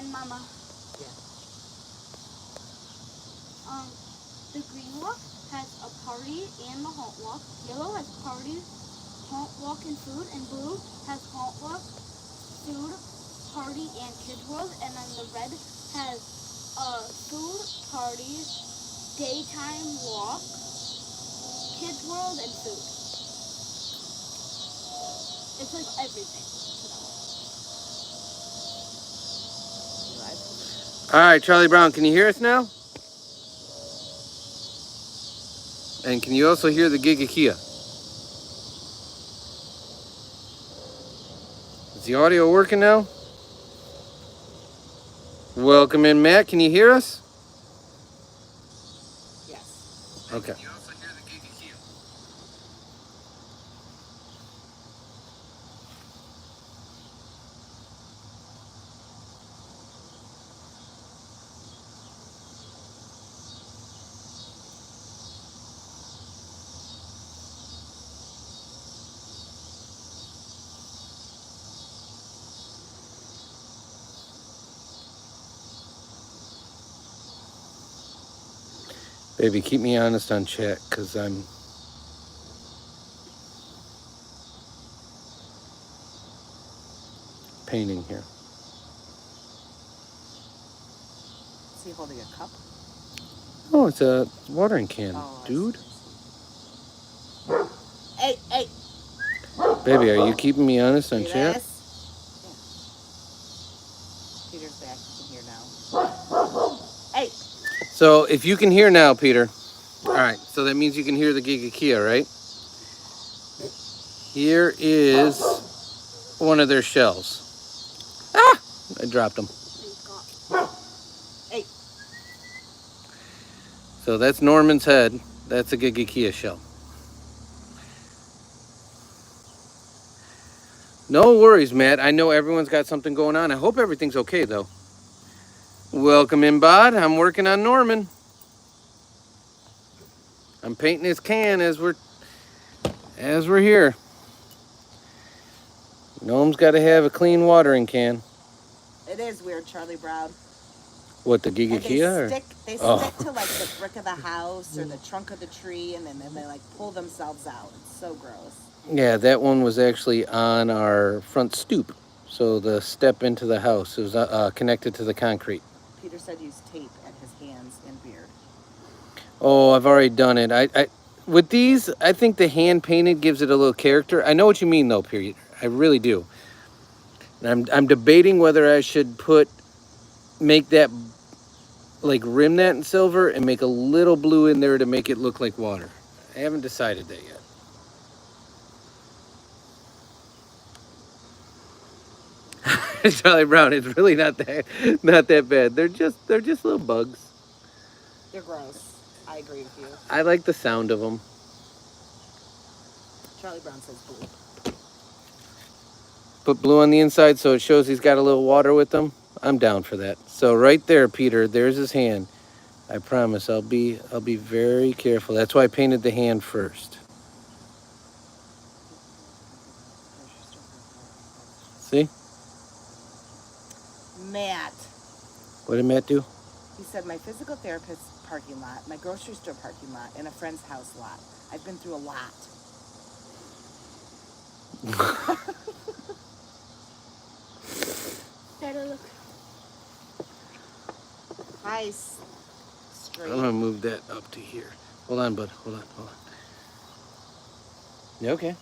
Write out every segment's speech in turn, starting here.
And Mama. Yeah. The green walk has a party and the haunt walk. Yellow has party, haunt walk, and food. And blue has haunt walk, food, party, and kids world. And then the red has food, party, daytime walk, kids world, and food. It's like everything. All right, Charlie Brown, can you hear us now? And can you also hear the Giga Kia? Is the audio working now? Welcome in, Matt. Can you hear us? Yes. Okay. Can you also hear the Giga Kia? Baby, keep me honest on chat, because I'm painting here. Is he holding a cup? Oh, it's a watering can, Oh, dude. Hey, hey. Baby, are you keeping me honest on See chat? this? Yeah. Peter's back. You can hear now. Hey. So if you can hear now, Peter, all right, so that means you can hear the Giga Kia, right? Here is one of their shells. Ah! I dropped them. Hey. So that's Norman's head. That's a Giga Kia shell. No worries, Matt. I know everyone's got something going on. I hope everything's okay, though. Welcome in, Bod. I'm working on Norman. I'm painting his can as we're here. Gnome's got to have a clean watering can. It is weird, Charlie Brown. What, the Giga Kia? They stick to like the brick of the house or the trunk of the tree, and then they like pull themselves out. It's so gross. Yeah, that one was actually on our front stoop. So the step into the house was connected to the concrete. Peter said use tape at his hands and beard. Oh, I've already done it. I with these, I think the hand painted gives it a little character. I know what you mean, though, Peter. I really do. And I'm debating whether I should make that, like rim that in silver and make a little blue in there to make it look like water. I haven't decided that yet. Charlie Brown, it's really not that bad. They're just little bugs. They're gross. I agree with you. I like the sound of them. Charlie Brown says blue. Put blue on the inside so it shows he's got a little water with them. I'm down for that. So right there, Peter, there's his hand. I promise I'll be very careful. That's why I painted the hand first. See? Matt. What did Matt do? He said my physical therapist's parking lot, my grocery store parking lot, and a friend's house lot. I've been through a lot. Better look. Hi, straight. I'm gonna move that up to here. Hold on, bud. Hold on. Yeah, okay.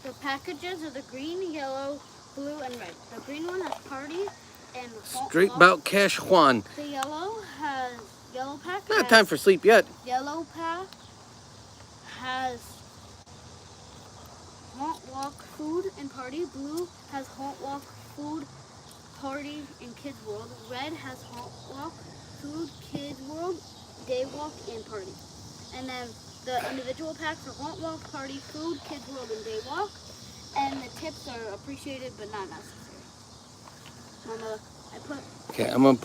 The packages are the green, yellow, blue, and red. The green one has party and Straight about Cash Juan. The yellow pack. Not time for sleep yet. Yellow pack has haunt walk, food, and party. Blue has haunt walk, food, party, and kids world. Red has haunt walk, food, kids world, day walk, and party. And then the individual packs are haunt walk, party, food, kids world, and day walk. And the tips are appreciated but not necessary. Mama, I put. Okay, I'm gonna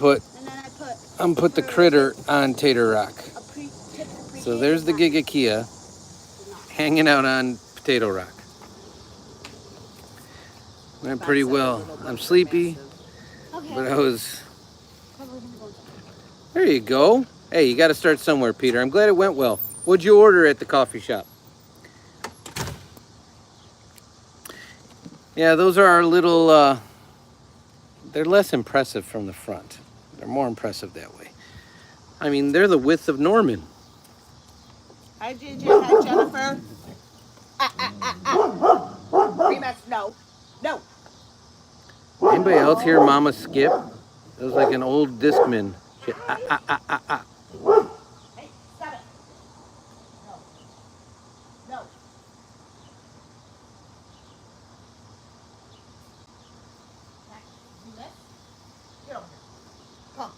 put the critter on Tater Rock. So there's the Giga Kia hanging out on Potato Rock. Went pretty well. I'm sleepy, but I was There you go. Hey, you got to start somewhere, Peter. I'm glad it went well. What'd you order at the coffee shop? Yeah, those are our little, they're less impressive from the front. They're more impressive that way. I mean, they're the width of Norman. Hi, JJ. Hi, Jennifer. Remus, no. No. Anybody else hear Mama skip? It was like an old Discman. She, Hey, stop it. No. No. Remus, get over here. Come.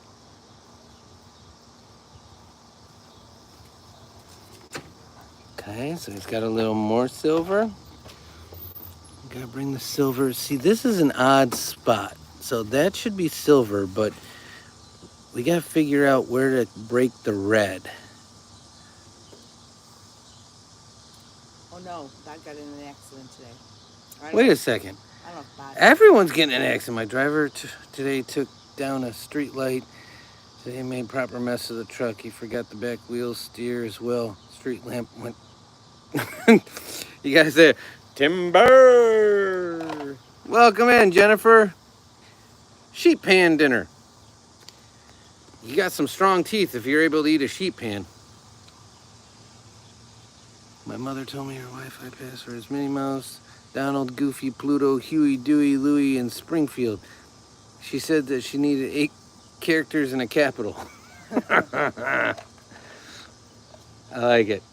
Okay, so he's got a little more silver. Gotta bring the silver. See, this is an odd spot. So that should be silver, but we gotta figure out where to break the red. Oh no, Dad got in an accident today. Wait a second. I don't know if Bob. Everyone's getting in an accident. My driver today took down a street light. So he made proper mess of the truck. He forgot the back wheel steer as well. Street lamp went. You guys there? Timber. Welcome in, Jennifer. Sheep pan dinner. You got some strong teeth if you're able to eat a sheep pan. My mother told me her Wi-Fi password is Minnie Mouse, Donald, Goofy, Pluto, Huey, Dewey, Louie, and Springfield. She said that she needed 8 characters and a capital. I like it.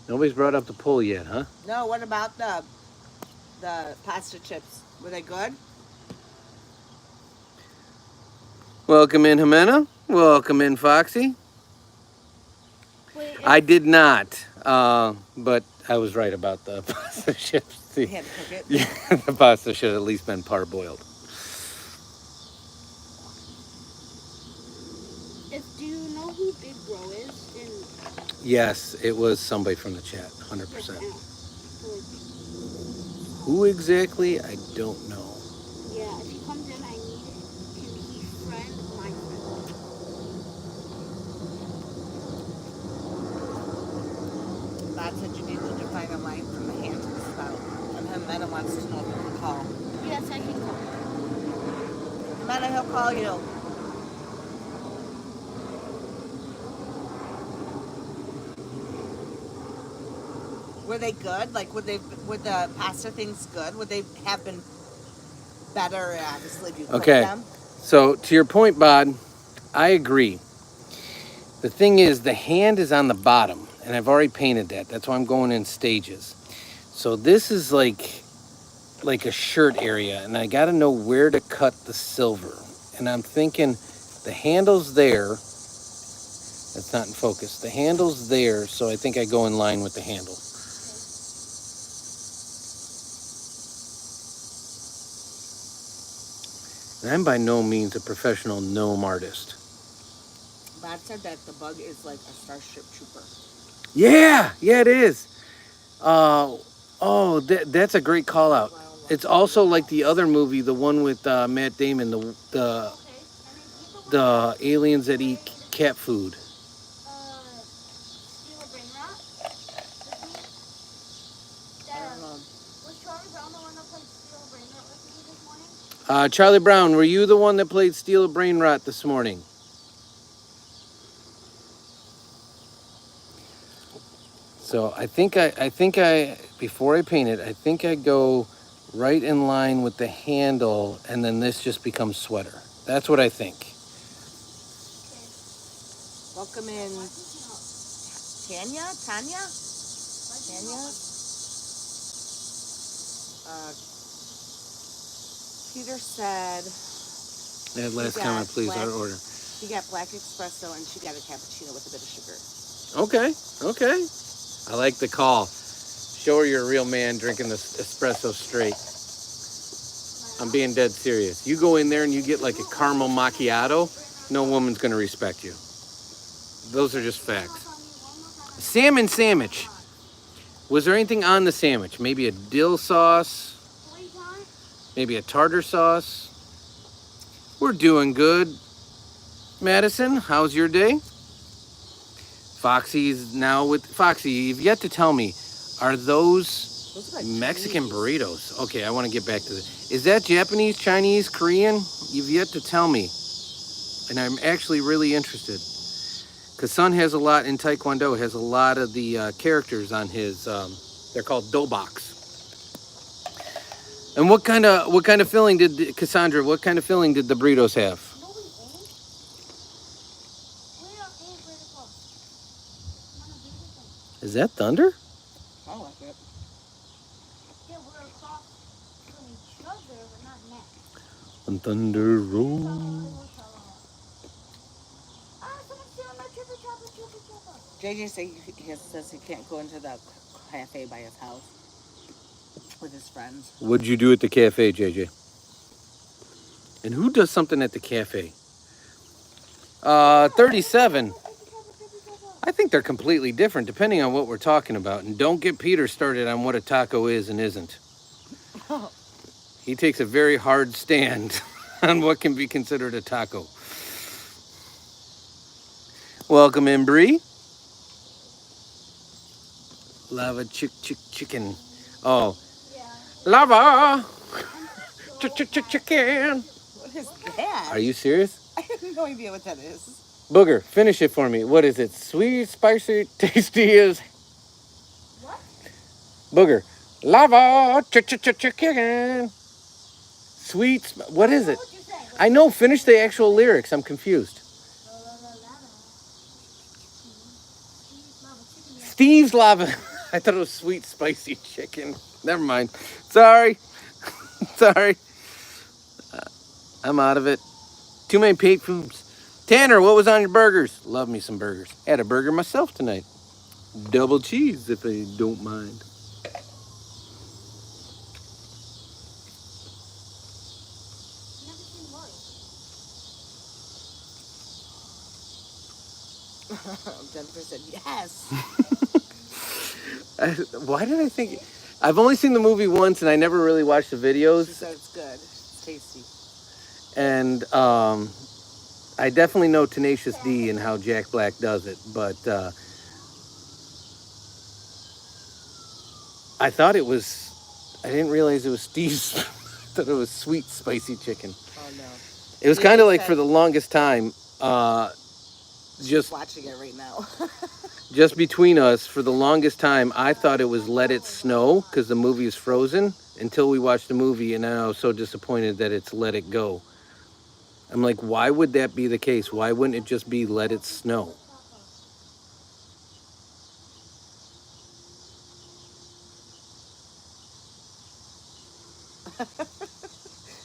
Nobody's brought up the poll yet, huh? No, what about the pasta chips? Were they good? Welcome in, Jimena. Welcome in, Foxy. Wait, I did not, but I was right about the pasta chips. You had to cook it. Yeah, the pasta should have at least been parboiled. do you know who Big Bro is? Yes, it was somebody from the chat, 100%. Who exactly? I don't know. Yeah, if he comes in, I need him. He's friend, my friend. Bob said you need to define a line from the hand to the spout. And Jimena wants to know if you can call. Yes, I can call. Jimena, he'll call you. Were they good? Like, were the pasta things good? Would they have been better, obviously, if you cooked them? So to your point, Bod, I agree. The thing is, the hand is on the bottom, and I've already painted that. That's why I'm going in stages. So this is like a shirt area, and I got to know where to cut the silver. And I'm thinking the handle's there. That's not in focus. The handle's there, so I think I go in line with the handle. And I'm by no means a professional gnome artist. Bob said that the bug is like a Starship Trooper. Yeah, it is. That's a great call out. It's also like the other movie, the one with Matt Damon, the aliens that eat cat food. Steal a brain rot? Was Charlie Brown the one that played Steal a Brain Rot with me this morning? Charlie Brown, were you the one that played Steal a Brain Rot this morning? So I think before I paint it, I think I go right in line with the handle, and then this just becomes sweater. That's what I think. Welcome in, Tanya? Peter said... That last comment, please, our order. She got black espresso, and she got a cappuccino with a bit of sugar. Okay. I like the call. Show her you're a real man drinking this espresso straight. I'm being dead serious. You go in there and you get like a caramel macchiato, no woman's going to respect you. Those are just facts. Salmon sandwich. Was there anything on the sandwich? Maybe a dill sauce? Maybe a tartar sauce? We're doing good. Madison, how's your day? Foxy's now with... Foxy, you've yet to tell me, are those like Mexican Chinese. burritos? Okay, I want to get back to this. Is that Japanese, Chinese, Korean? You've yet to tell me. And I'm actually really interested. Because Son has a lot in Taekwondo, has a lot of the characters on his... they're called dobaks. And what kind of filling did... Cassandra, what kind of filling did the burritos have? Is that thunder? I like it. Yeah, we're across from each other, but not next. On thunder roll. Someone's stealing my triple chopper. JJ says he can't go into the cafe by his house with his friends. What'd you do at the cafe, JJ? And who does something at the cafe? 37. I think they're completely different depending on what we're talking about. And don't get Peter started on what a taco is and isn't. He takes a very hard stand on what can be considered a taco. Welcome in, Bree. Lava chicken. Oh. Yeah. Lava chicken. What is that? Are you serious? I have no idea what that is. Booger, finish it for me. What is it? Sweet, spicy, tasty as... What? Booger. Lava chicken. Sweet, what is it? What you saying? I know, finish the actual lyrics. I'm confused. Steve's lava. I thought it was sweet, spicy chicken. Never mind. Sorry. Sorry. I'm out of it. Too many paid foods. Tanner, what was on your burgers? Love me some burgers. Had a burger myself tonight. Double cheese, if I don't mind. Jennifer said yes. Why did I think... I've only seen the movie once, and I never really watched the videos. She said it's good. It's tasty. And I definitely know Tenacious D and how Jack Black does it, but I thought it was... I didn't realize it was Steve's. I thought it was sweet, spicy chicken. Oh, no. It was kind of like for the longest time, just watching it right now. just between us, for the longest time, I thought it was Let It Snow because the movie is frozen until we watched the movie, and I was so disappointed that it's Let It Go. I'm like, why would that be the case? Why wouldn't it just be Let It Snow?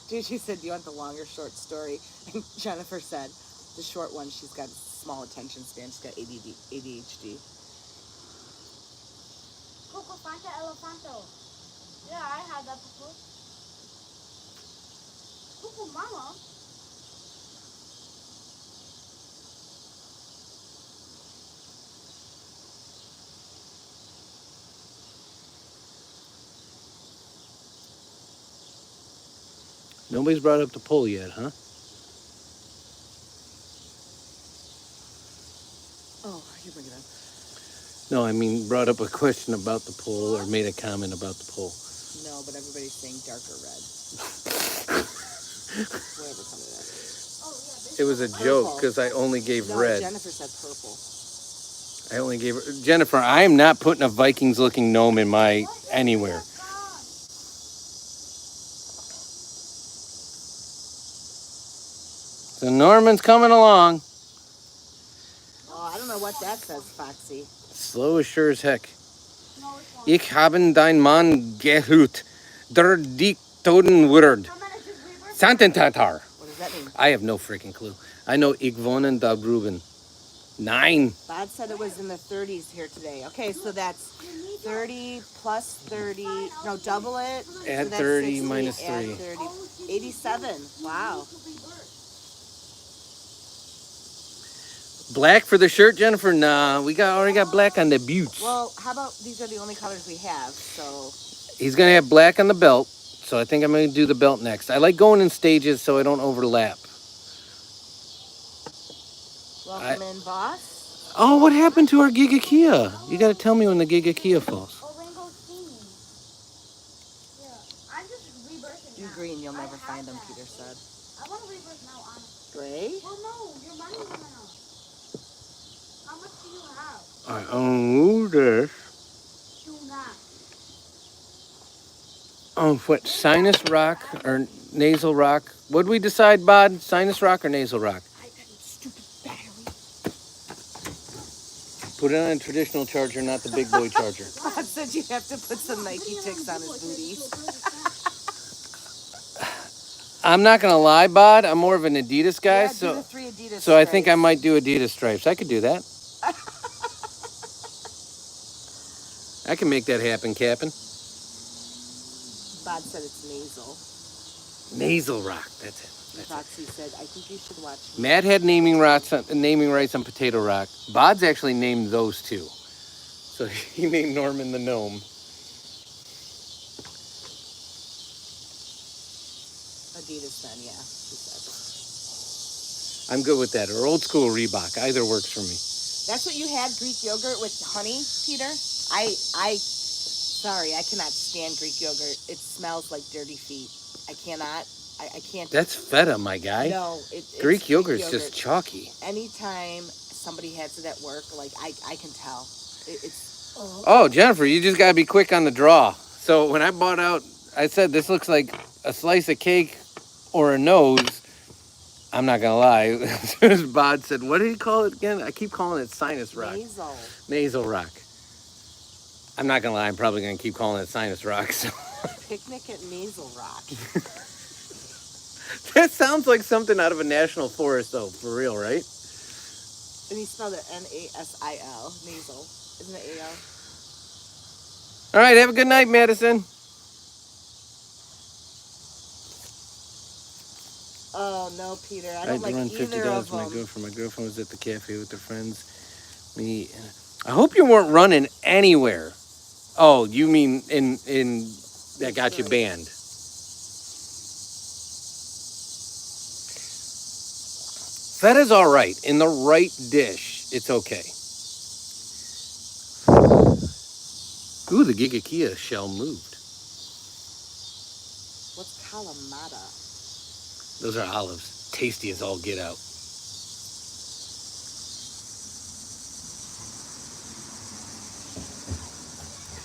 Gigi said, do you want the long or short story? And Jennifer said, the short one, she's got small attention span. She's got ADHD. Coco Fanta Elefanto. Yeah, I had that before. Coco Mama. Nobody's brought up the poll yet, huh? Oh, you bring it up. No, I mean brought up a question about the poll or made a comment about the poll. No, but everybody's saying dark or red. Whatever color that is. Oh, yeah. It was a joke because I only gave red. Jennifer said purple. I only gave Jennifer. I am not putting a Vikings-looking gnome in my anywhere. So Norman's coming along. Oh, I don't know what that says, Foxy. Slow as sure as heck. Ich haben dein Mann gehört. Der dich toten wird. Santentatar. What does that mean? I have no freaking clue. I know ich wohnen da drüben. Nine. Bod said it was in the 30s here today. Okay, so that's 30 plus 30. No, double it. Add So that's 30 60, minus add 3. 30. 87. Wow. Black for the shirt, Jennifer? Nah, we already got black on the boots. Well, how about these are the only colors we have, so... He's going to have black on the belt, so I think I'm going to do the belt next. I like going in stages so I don't overlap. Welcome in, boss. Oh, what happened to our Giga Kia? You got to tell me when the Giga Kia falls. I'm just rebirthing Do now. green, you'll never find them, Peter said. I want to rebirth now, honestly. Gray? Well, no, your money ran out. How much do you have? I own this. Do not. Oh, what? Sinus rock or nasal rock? What'd we decide, Bod? Sinus rock or nasal rock? Stupid battery. Put it on a traditional charger, not the big boy charger. Bob said you have to put some Nike ticks on his booties. I'm not gonna lie, Bod. I'm more of an Adidas guy, Yeah, so do the 3 Adidas so I think I stripes. might do Adidas stripes. I could do that. I can make that happen, Captain. Bob said it's nasal. Nasal rock. That's it. That's it. Roxy said, I think you should watch. Matt had naming rights on Potato Rock. Bod's actually named those two. So he named Norman the Gnome. Adidas then, yeah, she said. I'm good with that. Or old school Reebok. Either works for me. That's what you had, Greek yogurt with honey, Peter? Sorry, I cannot stand Greek yogurt. It smells like dirty feet. I cannot. I can't. That's feta, my guy. No, it's Greek yogurt's just chalky. Anytime somebody has it at work, like I can tell. It's. Oh, Jennifer, you just gotta be quick on the draw. So when I bought out, I said this looks like a slice of cake or a nose. I'm not gonna lie. As soon as Bod said, what did he call it again? I keep calling it sinus rock. Nasal. Nasal rock. I'm not gonna lie. I'm probably gonna keep calling it sinus rock. So. Picnic at Nasal Rock. That sounds like something out of a national forest, though. For real, right? And he spelled it Nasil. Nasal. Isn't it A-L? All right. Have a good night, Madison. Oh, no, Peter. I don't like either of them. My girlfriend was at the cafe with her friends. I hope you weren't running anywhere. Oh, you mean in that got you banned. Feta's all right. In the right dish, it's okay. Ooh, the Giga Kia shell moved. What's Kalamata? Those are olives. Tasty as all get out.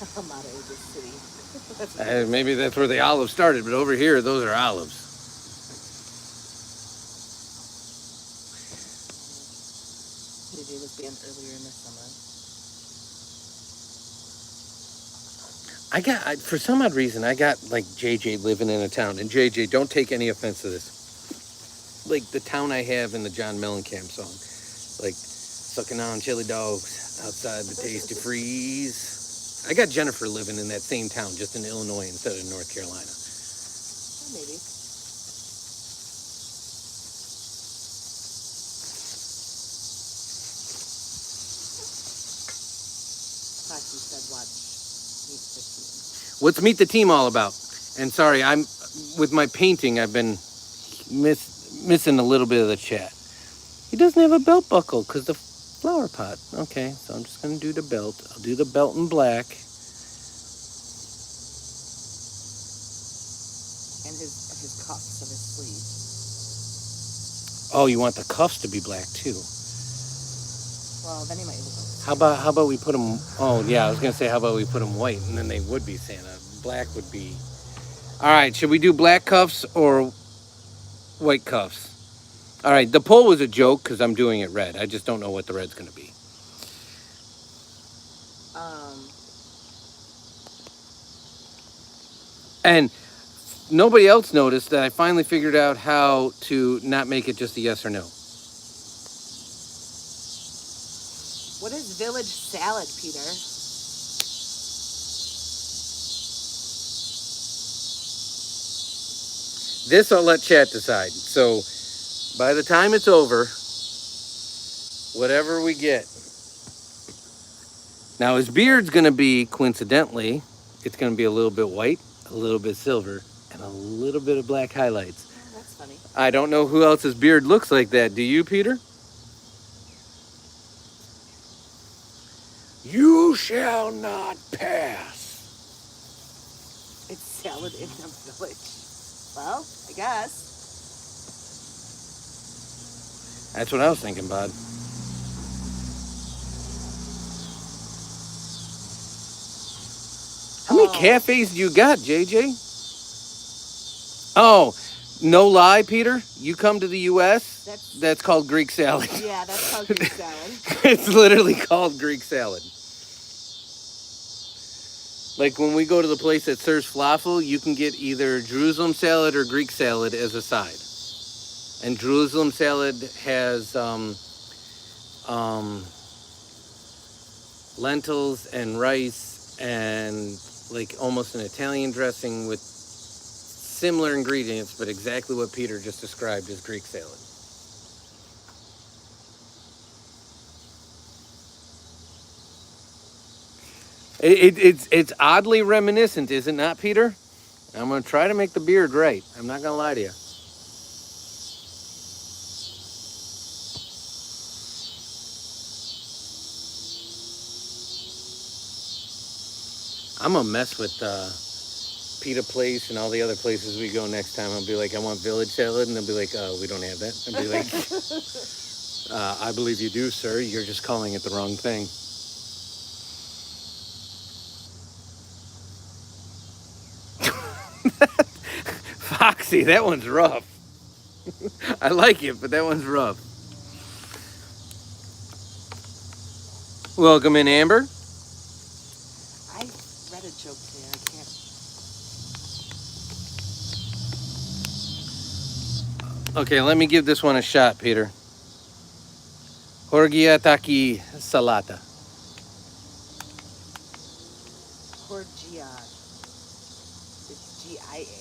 Kalamata is a city. Maybe that's where the olives started, but over here, those are olives. JJ was banned earlier in the summer. For some odd reason, I got like JJ living in a town. And JJ, don't take any offense to this. Like the town I have in the John Mellencamp song. Like sucking on chili dogs outside the Tasty Freeze. I got Jennifer living in that same town, just in Illinois instead of North Carolina. Maybe. Roxy said watch Meet the Team. What's Meet the Team all about? And sorry, I'm with my painting, I've been missing a little bit of the chat. He doesn't have a belt buckle because the flower pot. Okay, so I'm just going to do the belt. I'll do the belt in black. And his cuffs of his sleeve. Oh, you want the cuffs to be black too. Well, then he might look like How about we put them, oh yeah, I was going to say how about we put them white and then they would be Santa. Black would be. All right, should we do black cuffs or white cuffs? All right, the poll was a joke because I'm doing it red. I just don't know what the red's going to be. And nobody else noticed that I finally figured out how to not make it just a yes or no. What is village salad, Peter? This I'll let chat decide. So by the time it's over, Whatever we get. Now his beard's gonna be, coincidentally, it's gonna be a little bit white, a little bit silver, and a little bit of black highlights. Oh, that's funny. I don't know who else's beard looks like that. Do you, Peter? You shall not pass. It's salad in the village. Well, I guess. That's what I was thinking, bud. How many cafes do you got, JJ? Oh, no lie, Peter. You come to the U.S., that's called Greek salad. Yeah, that's called Greek salad. It's literally called Greek salad. Like when we go to the place that serves falafel, you can get either Jerusalem salad or Greek salad as a side. And Jerusalem salad has lentils and rice and like almost an Italian dressing with similar ingredients, but exactly what Peter just described as Greek salad. It's oddly reminiscent, is it not, Peter? I'm going to try to make the beard right. I'm not going to lie to you. I'm going to mess with Pita Place and all the other places we go next time. I'll be like, I want village salad. And they'll be like, we don't have that. I'll be like, I believe you do, sir. You're just calling it the wrong thing. Foxy, that one's rough. I like it, but that one's rough. Welcome in, Amber. I read a joke today. I can't. Okay, let me give this one a shot, Peter. Horgiataki salata. Horgia. It's G-I-A.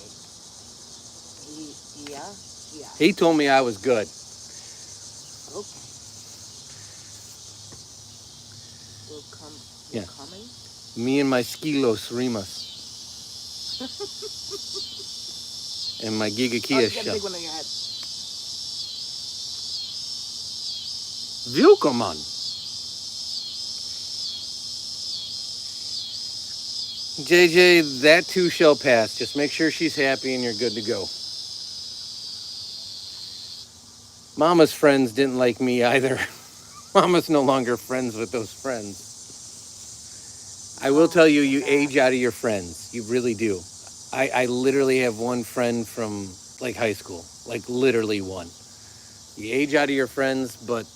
Yeah. He told me I was good. Okay. Yeah. Coming? Me and my skilos rimas. And my gigakia you got a shell. big one on your head. Willkommen. JJ, that too shall pass. Just make sure she's happy and you're good to go. Mama's friends didn't like me either. Mama's no longer friends with those friends. I will tell you, you age out of your friends. You really do. I literally have one friend from like high school. Like literally one. You age out of your friends, but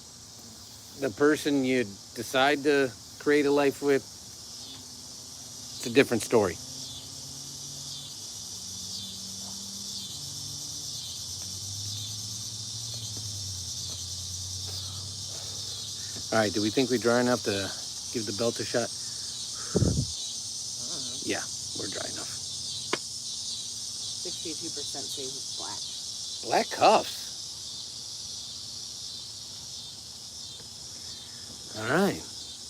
the person you decide to create a life with, it's a different story. All right, do we think we're dry enough to give the belt a shot? Yeah, we're dry enough. 62% say black. Black cuffs. All right.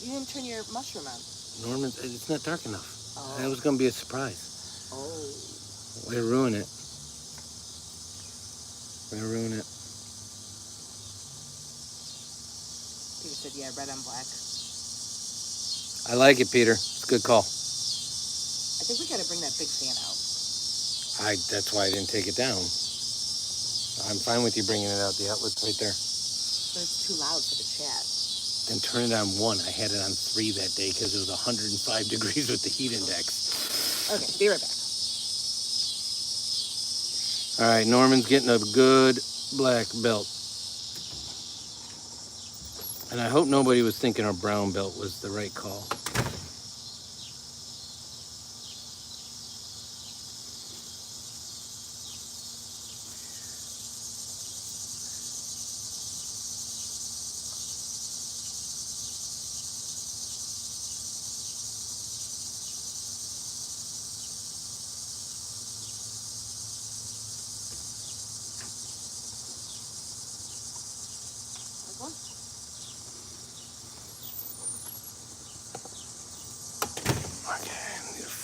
You didn't turn your mushroom on. Norman, it's not dark enough. Oh. That was going to be a surprise. Oh. Way to ruin it. Way to ruin it. Peter said, yeah, red on black. I like it, Peter. It's a good call. I think we got to bring that big fan out. That's why I didn't take it down. I'm fine with you bringing it out. The outlet's right there. But it's too loud for the chat. Then turn it on 1. I had it on 3 that day because it was 105 degrees with the heat index. Okay, be right back. All right, Norman's getting a good black belt. And I hope nobody was thinking a brown belt was the right call.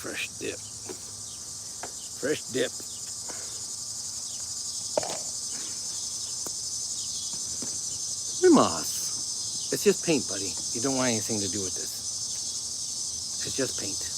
fresh dip. Fresh dip. Moss. It's just paint, buddy. You don't want anything to do with this. It's just paint.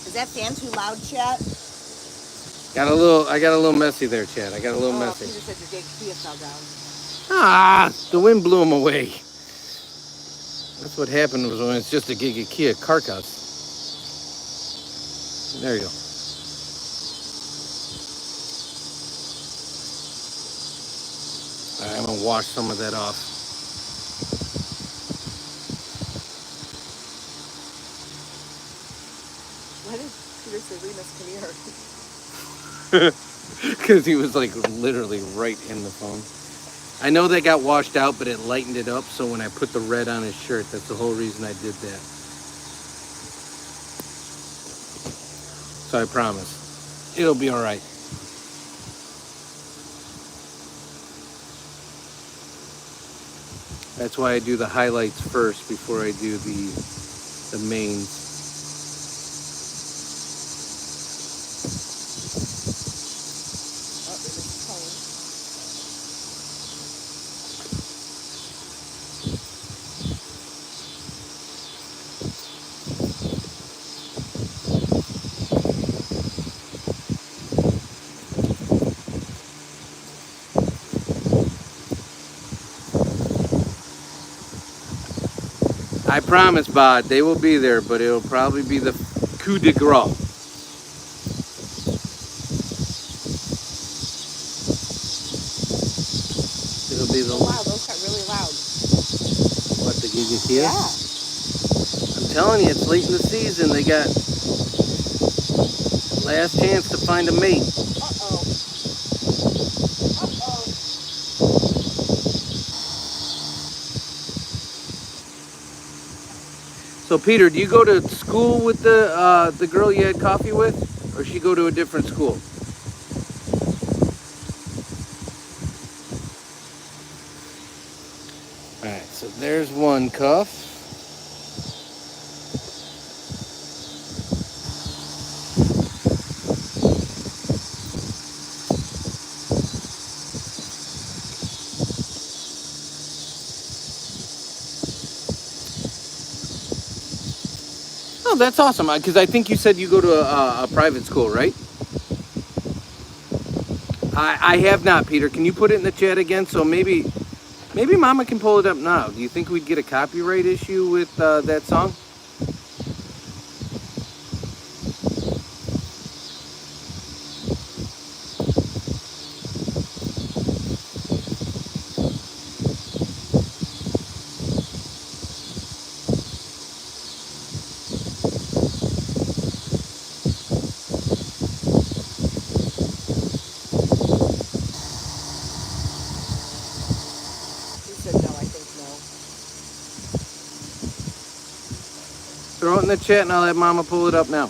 Is that fan too loud, chat? I got a little messy there, Chad. I got a little messy. Peter said your Kia fell down. Ah, the wind blew them away. That's what happened was when it's just a Giga Kia carcass. There you go. All right, I'm gonna wash some of that off. Why did Peter say, Remus, come here? Because he was like literally right in the phone. I know they got washed out, but it lightened it up. So when I put the red on his shirt, that's the whole reason I did that. So I promise, it'll be all right. That's why I do the highlights first before I do the mains. I promise, Bod, they will be there, but it'll probably be the coup de grace. It'll be the... Oh, wow, those got really loud. What, the Giga Kia? Yeah. I'm telling you, it's late in the season. They got last chance to find a mate. Uh-oh. Uh-oh. So, Peter, do you go to school with the girl you had coffee with? Or she go to a different school? Alright, so there's one cuff. Oh, that's awesome. Because I think you said you go to a private school, right? I have not, Peter. Can you put it in the chat again? So maybe Mama can pull it up now. Do you think we'd get a copyright issue with that song? Throw it in the chat and I'll have Mama pull it up now. I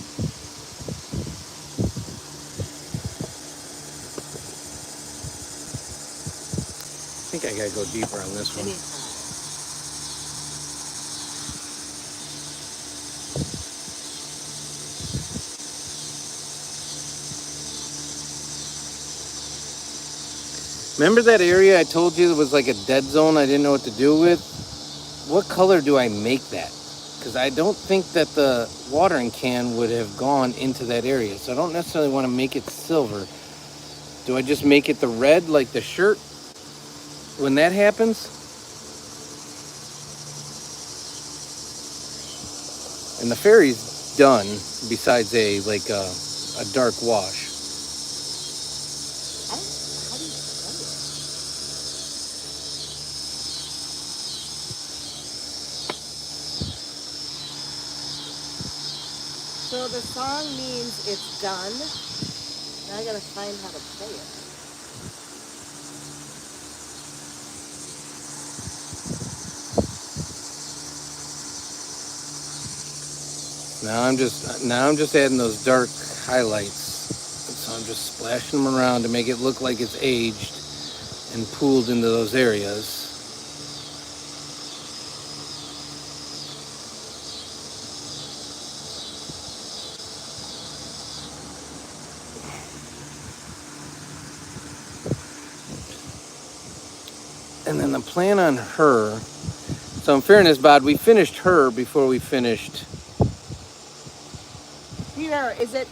think I gotta go deeper on this one. Remember that area I told you that was like a dead zone I didn't know what to do with? What color do I make that? Because I don't think that the watering can would have gone into that area. So I don't necessarily want to make it silver. Do I just make it the red like the shirt when that happens? And the fairy's done besides a dark wash. So the song means it's done. Now I gotta find how to play it. Now I'm just adding those dark highlights. So I'm just splashing them around to make it look like it's aged and pooled into those areas. And then the plan on her. So in fairness, Bod, we finished her before we finished. Peter, is it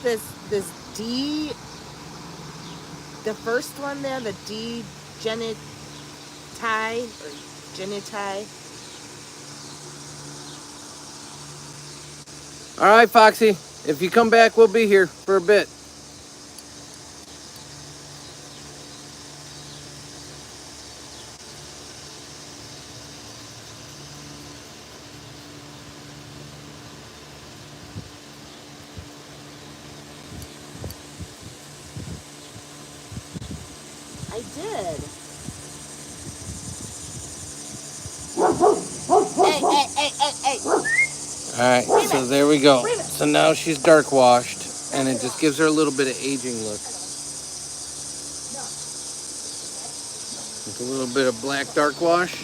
this D, the first one there, the D geniti or geniti? All right, Foxy. If you come back, we'll be here for a bit. I did. Hey. All right, so there we go. So now she's dark washed, and it just gives her a little bit of aging look. With a little bit of black dark wash.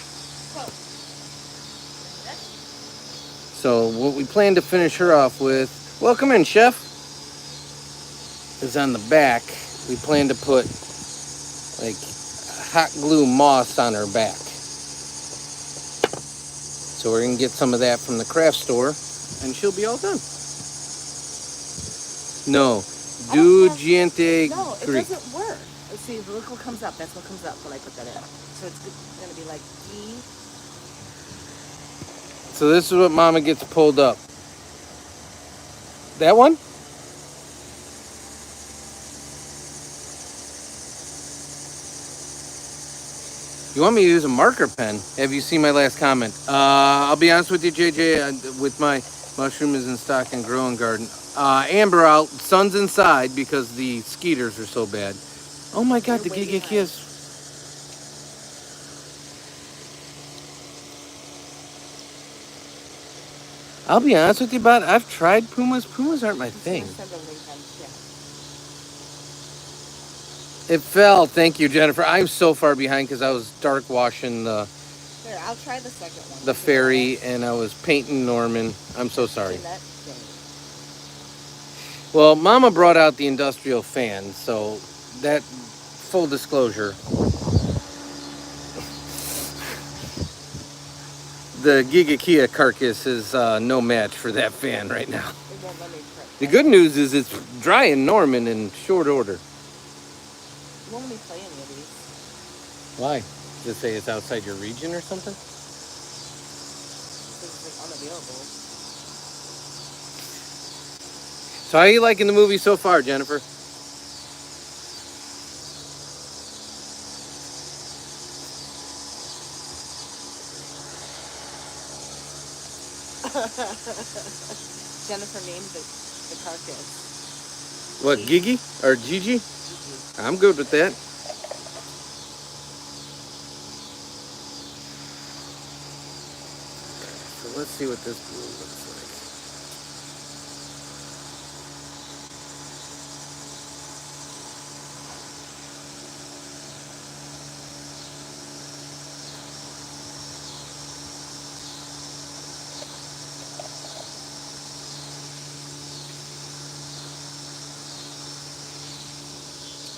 So what we plan to finish her off with, welcome in, Chef, is on the back. We plan to put like hot glue moss on her back. So we're gonna get some of that from the craft store, and she'll be all done. No, do Giante No, it Greek. doesn't work. Let's see, look what comes up. That's what comes up when I put that in. So it's gonna be like D. So this is what Mama gets pulled up. That one? You want me to use a marker pen? Have you seen my last comment? I'll be honest with you, JJ, with my mushroom is in stock and growing garden. Amber out, sun's inside because the skeeters are so bad. Oh my God, the Gigakias. I'll be honest with you, Bud, I've tried pumas. Pumas aren't my thing. It fell. Thank you, Jennifer. I'm so far behind because I was dark washing the Here, I'll try the second one. the fairy, and I was painting Norman. I'm so sorry. Well, Mama brought out the industrial fan, so that, full disclosure, the Gigakia carcass is no match for that fan right now. The good news is it's dry in Norman in short order. You won't let me play any of these. Why? Does it say it's outside your region or something? It's unavailable. So how are you liking the movie so far, Jennifer? Jennifer named the carcass. What, Gigi or Gigi? I'm good with that. So let's see what this glue looks like.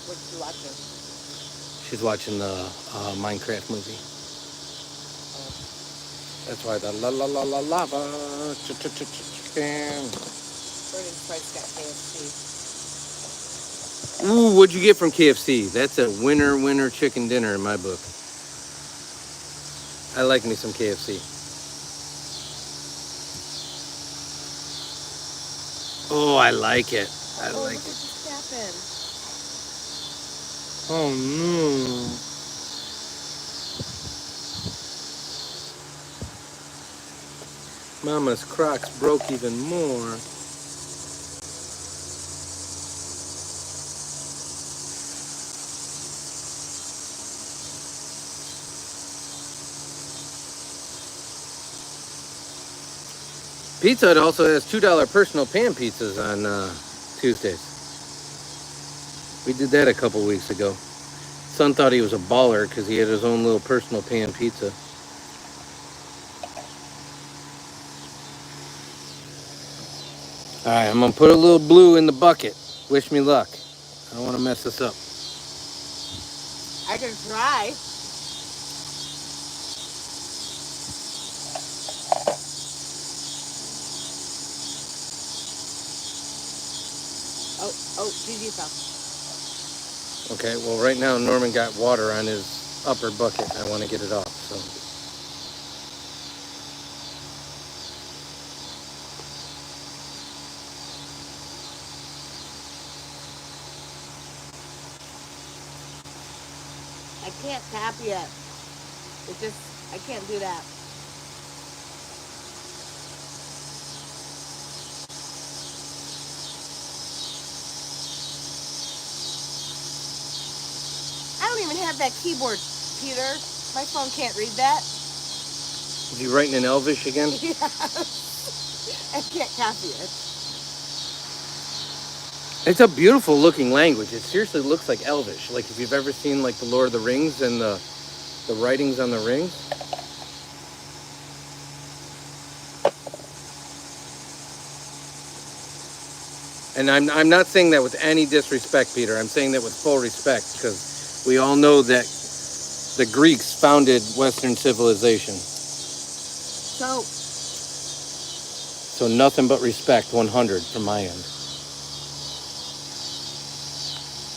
What did you watch? She's watching the Minecraft movie. That's why the la la la la lava. Burning Price got KFC. Ooh, what'd you get from KFC? That's a winner chicken dinner in my book. I like me some KFC. Oh, I like it. I like Look it. what just happened. Oh no. Mama's Crocs broke even more. Pizza Hut also has $2 personal pan pizzas on Tuesdays. We did that a couple weeks ago. Son thought he was a baller because he had his own little personal pan pizza. All right, I'm gonna put a little blue in the bucket. Wish me luck. I don't want to mess this up. I can try. Oh, Gigi fell. Okay, well right now Norman got water on his upper bucket. I want to get it off, so. I can't tap yet. I can't do that. I don't even have that keyboard, Peter. My phone can't read that. Is he writing in Elvish again? Yes. I can't copy it. It's a beautiful looking language. It seriously looks like Elvish. Like if you've ever seen like the Lord of the Rings and the writings on the rings. And I'm not saying that with any disrespect, Peter. I'm saying that with full respect because we all know that the Greeks founded Western civilization. So nothing but respect, 100 from my end.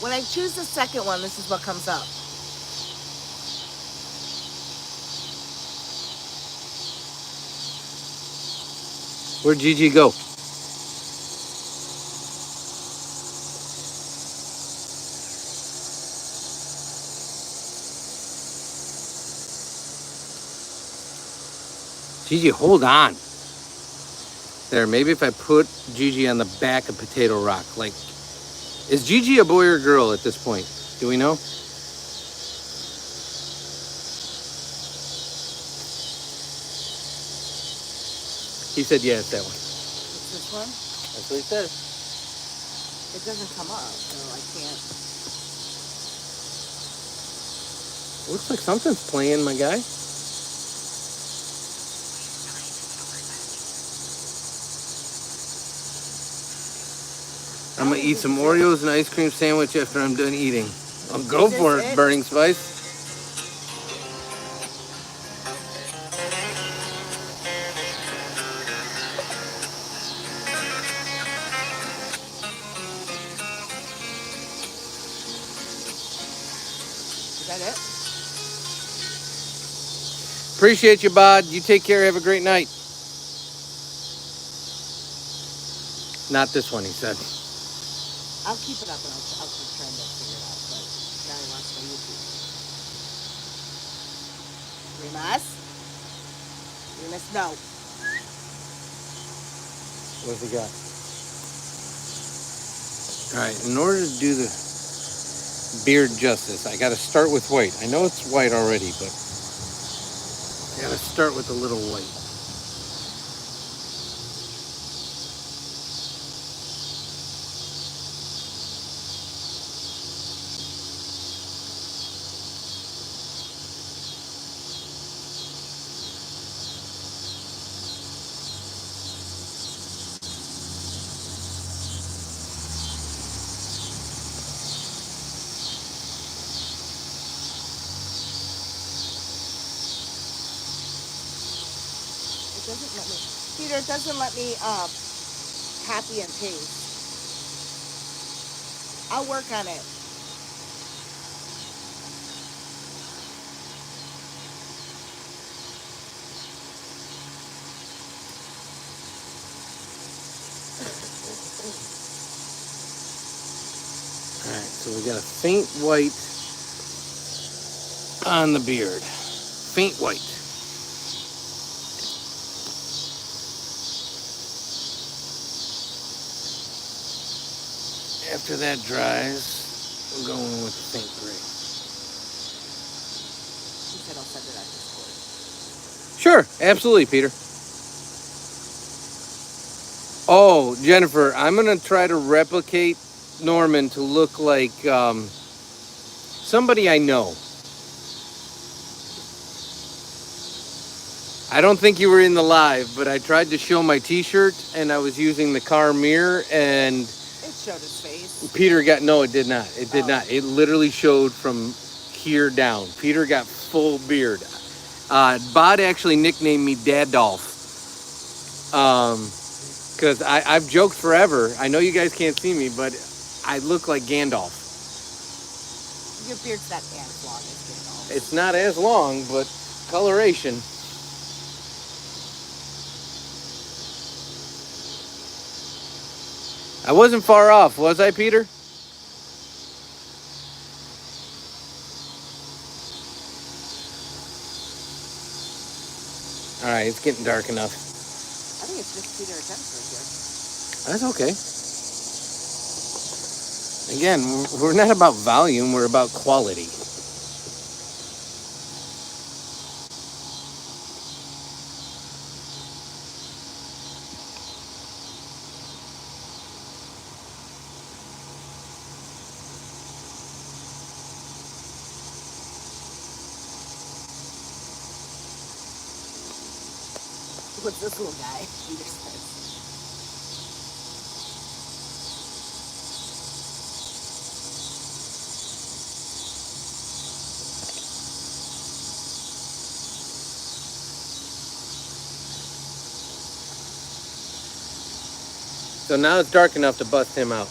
When I choose the second one, this is what comes up. Where'd Gigi go? Gigi, hold on. There, maybe if I put Gigi on the back of Potato Rock, like, is Gigi a boy or a girl at this point? Do we know? He said, yeah, it's that one. It's this one? That's what he says. It doesn't come up, so I can't. Looks like something's playing, my guy. I'm gonna eat some Oreos and ice cream sandwich after I'm done eating. I'll go for it, Burning Spice. Is that it? Appreciate you, Bod. You take care. Have a great night. Not this one, he said. I'll keep it up and I'll keep trying to figure it out, but now I watch my YouTube. Remus, no. What's he got? All right, in order to do the beard justice, I got to start with white. I know it's white already, but I got to start with a little white. Peter, it doesn't let me copy and paste. I'll work on it. All right, so we got a faint white on the beard. Faint white. After that dries, we're going with the faint gray. He said I'll send it on Discord. Sure, absolutely, Peter. Oh, Jennifer, I'm going to try to replicate Norman to look like somebody I know. I don't think you were in the live, but I tried to show my t-shirt and I was using the car mirror and It showed his face. Peter got, no, it did not. It did not. It literally showed from here down. Peter got full beard. Bod actually nicknamed me Dad Dolph. Because I've joked forever. I know you guys can't see me, but I look like Gandalf. Your beard's not as long as Gandalf. It's not as long, but coloration. I wasn't far off, was I, Peter? All right, it's getting dark enough. I think it's just Peter and Jennifer here. That's okay. Again, we're not about volume, we're about quality. What's this little guy? Peter says. So now it's dark enough to bust him out.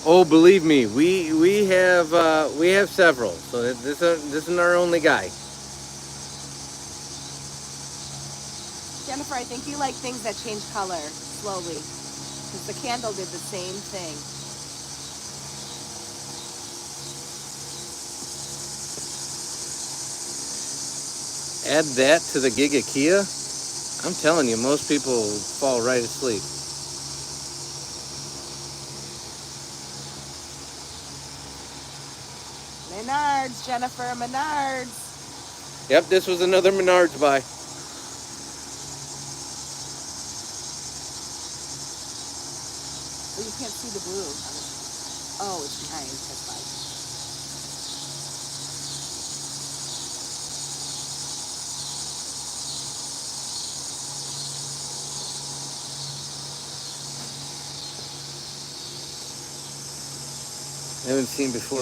Oh, believe me, we have several. So this isn't our only guy. Jennifer, I think you like things that change color slowly. Because the candle did the same thing. Add that to the gig of Kia. I'm telling you, most people fall right asleep. Menards, Jennifer, Menards. Yep, this was another Menards buy. Oh, you can't see the blue. Oh, it's behind. That's fine. I haven't seen before.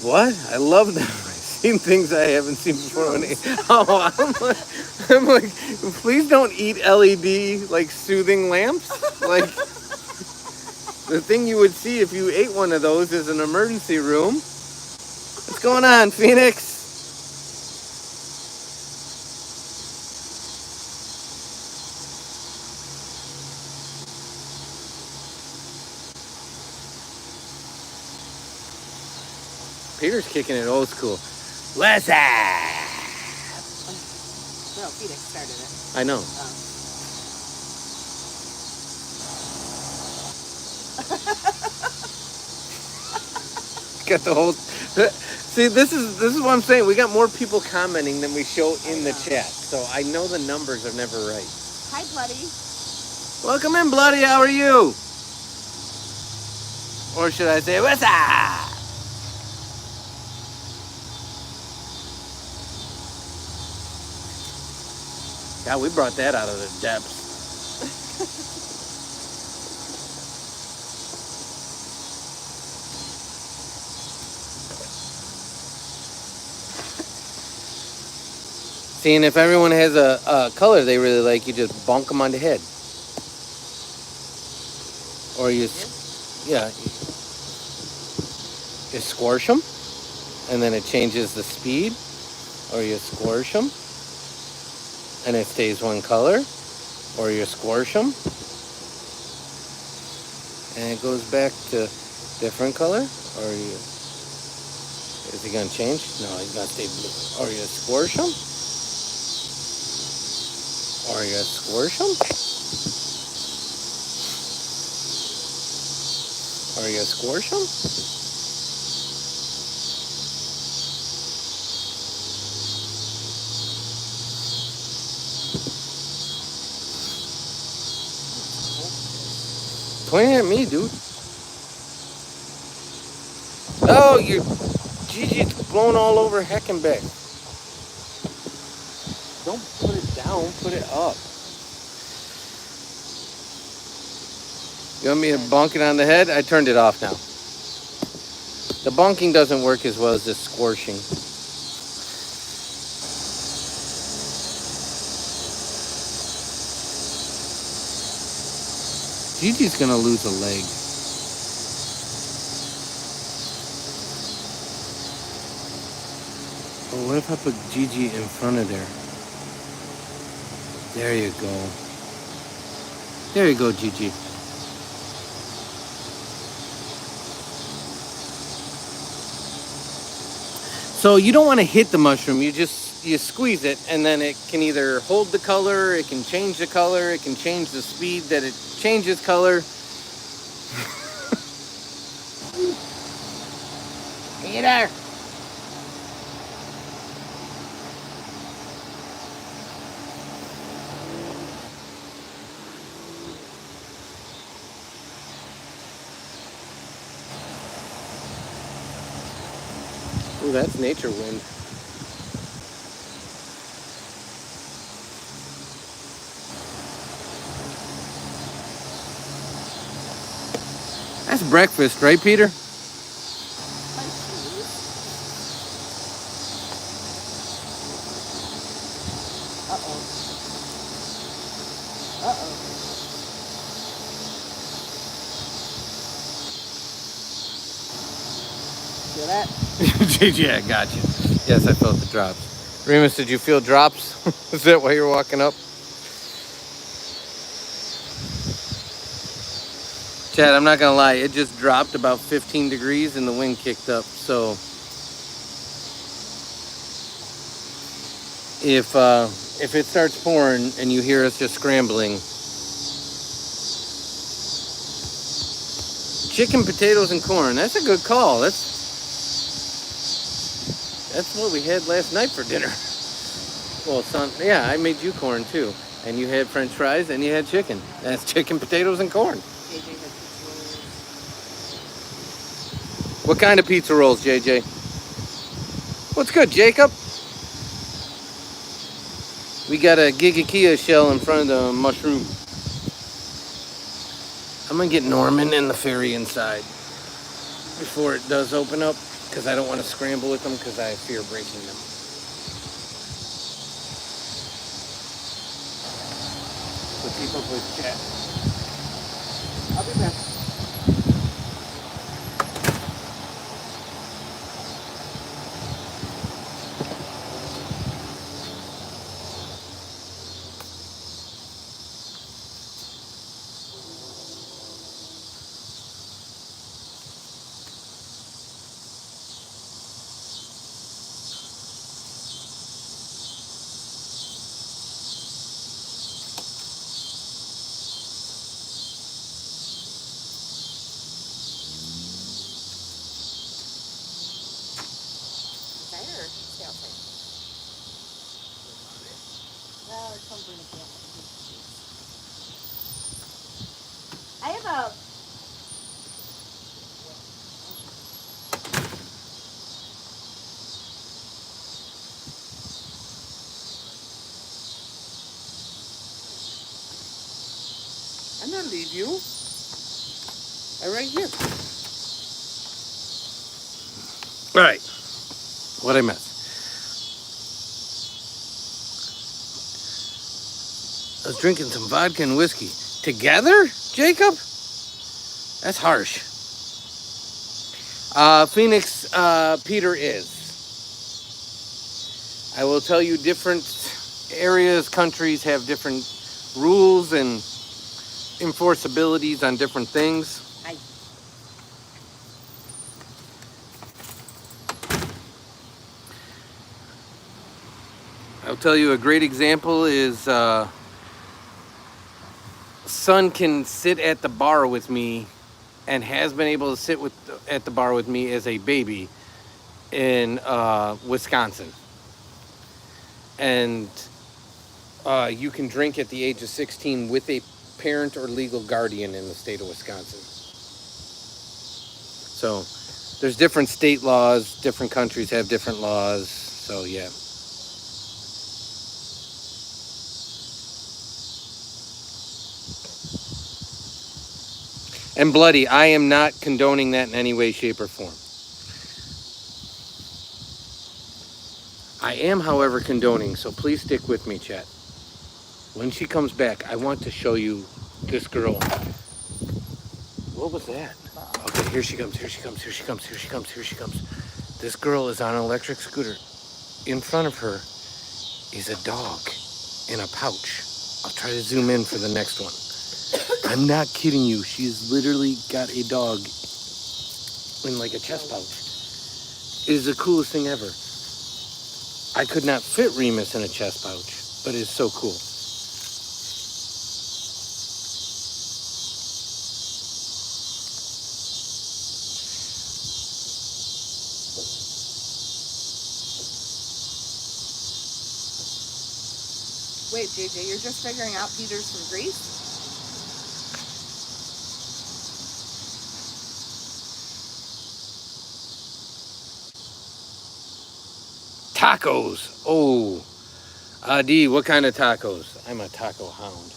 What? I love them. I've seen things I haven't seen before. I'm like, please don't eat LED like soothing lamps. Like the thing you would see if you ate one of those is an emergency room. What's going on, Phoenix? Peter's kicking it old school. Let's No, Phoenix started it. I know. Got the whole. See, this is what I'm saying. We got more people commenting than we show in the chat, so I know the numbers are never right. Hi, Bloody. Welcome in, Bloody. How are you? Or should I say, what's up? God, we brought that out of the depths. See, and if everyone has a color they really like, you just bonk them on the head. Or you squash them, and then it changes the speed. Or you squash them, and it stays one color. Or you squash them, and it goes back to different color. Or is he gonna change? No, he's gonna stay blue. Or you squash them. Or you squash them. Are you gonna squash them? Point at me, dude. Oh, you Gigi's blown all over Heckenbeck. Don't put it down, put it up. You want me to bonk it on the head? I turned it off now. The bonking doesn't work as well as this squashing. Gigi's gonna lose a leg. Oh, what if I put Gigi in front of there? There you go. There you go, Gigi. So you don't want to hit the mushroom. You squeeze it, and then it can either hold the color, it can change the color, it can change the speed that it changes color. Peter. Ooh, that's nature wind. That's breakfast, right, Peter? Uh-oh. Uh-oh. Feel that? Gigi, I got you. Yes, I felt the drops. Remus, did you feel drops? Is that why you're walking up? Chad, I'm not gonna lie, it just dropped about 15 degrees and the wind kicked up. So if it starts pouring and you hear us just scrambling, chicken, potatoes, and corn. That's a good call. That's what we had last night for dinner. Well, son, yeah, I made you corn too, and you had French fries and you had chicken. That's chicken, potatoes, and corn. JJ has pizza rolls. What kind of pizza rolls, JJ? What's good, Jacob? We got a gigakia shell in front of the mushroom. I'm gonna get Norman and the fairy inside before it does open up, because I don't want to scramble with them because I fear breaking them. So keep up with chat. I'll be back. Inside or stay outside? Well, it's something again. I have a... I'm not leave you. I'm right here. All right. What'd I miss? I was drinking some vodka and whiskey. Together, Jacob? That's harsh. Phoenix, Peter is. I will tell you, different areas, countries have different rules and enforceabilities on different things. Hi. I'll tell you a great example is son can sit at the bar with me and has been able to sit at the bar with me as a baby in Wisconsin. And you can drink at the age of 16 with a parent or legal guardian in the state of Wisconsin. So there's different state laws, different countries have different laws. So yeah. And bloody, I am not condoning that in any way, shape, or form. I am, however, condoning, so please stick with me, chat. When she comes back, I want to show you this girl. What was that? Okay, here she comes, here she comes, here she comes, here she comes, here she comes. This girl is on an electric scooter. In front of her is a dog in a pouch. I'll try to zoom in for the next one. I'm not kidding you. She's literally got a dog in like a chest pouch. It is the coolest thing ever. I could not fit Remus in a chest pouch, but it's so cool. Wait, JJ, you're just figuring out Peter's from Greece? Tacos. Oh, Adi, what kind of tacos? I'm a taco hound.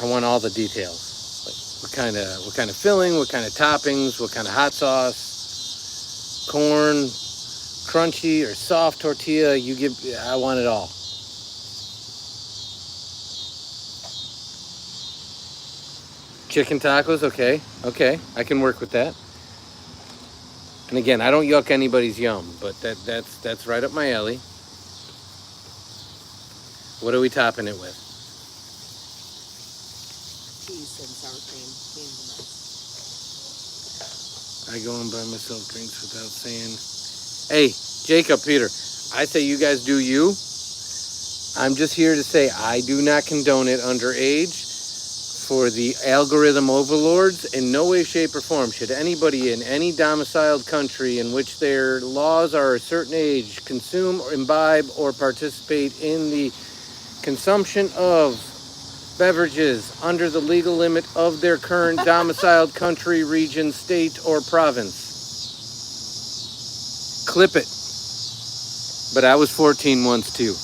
I want all the details. Like what kind of filling, what kind of toppings, what kind of hot sauce, corn, crunchy or soft tortilla. I want it all. Chicken tacos, okay, I can work with that. And again, I don't yuck anybody's yum, but that's right up my alley. What are we topping it with? Cheese and sour cream. I go and buy myself drinks without saying, hey, Jacob, Peter, I say you guys do you. I'm just here to say I do not condone it underage. For the algorithm overlords, in no way, shape, or form should anybody in any domiciled country in which their laws are a certain age consume, or imbibe, or participate in the consumption of beverages under the legal limit of their current domiciled country, region, state, or province. Clip it. But I was 14 once too.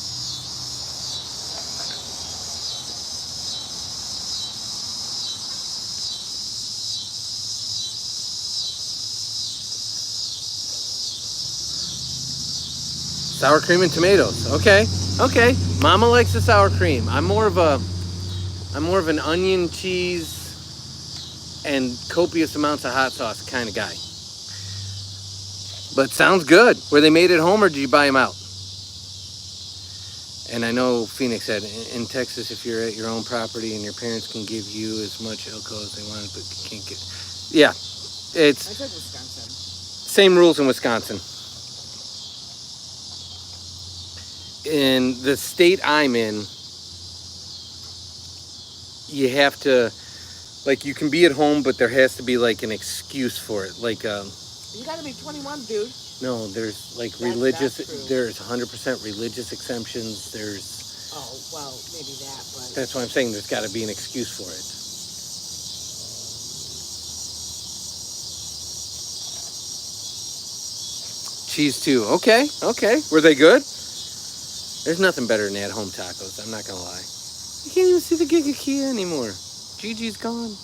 Sour cream and tomatoes. Okay. Mama likes the sour cream. I'm more of an onion, cheese, and copious amounts of hot sauce kind of guy. But sounds good. Were they made at home or did you buy them out? And I know Phoenix said in Texas, if you're at your own property and your parents can give you as much alcohol as they want, but you can't get. Yeah, I said Wisconsin. Same rules in Wisconsin. In the state I'm in, you have to, like, you can be at home, but there has to be like an excuse for it. Like, you gotta be 21, dude. No, there's like religious. There's 100% religious exemptions. There's. Oh well, maybe that, but. That's why I'm saying there's got to be an excuse for it. Cheese too. Okay. Were they good? There's nothing better than at-home tacos. I'm not gonna lie. You can't even see the Giga Kia anymore. Gigi's gone.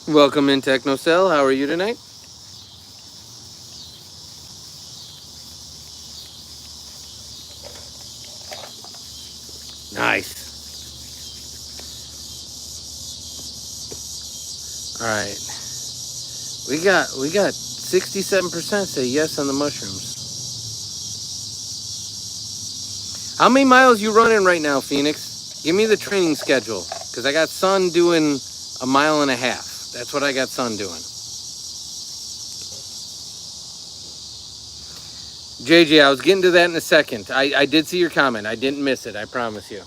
Welcome in, TechnoCell. How are you tonight? Nice. All right. We got 67% say yes on the mushrooms. How many miles you running right now, Phoenix? Give me the training schedule, because I got son doing 1.5 miles. That's what I got son doing. JJ, I was getting to that in a second. I did see your comment. I didn't miss it. I promise you.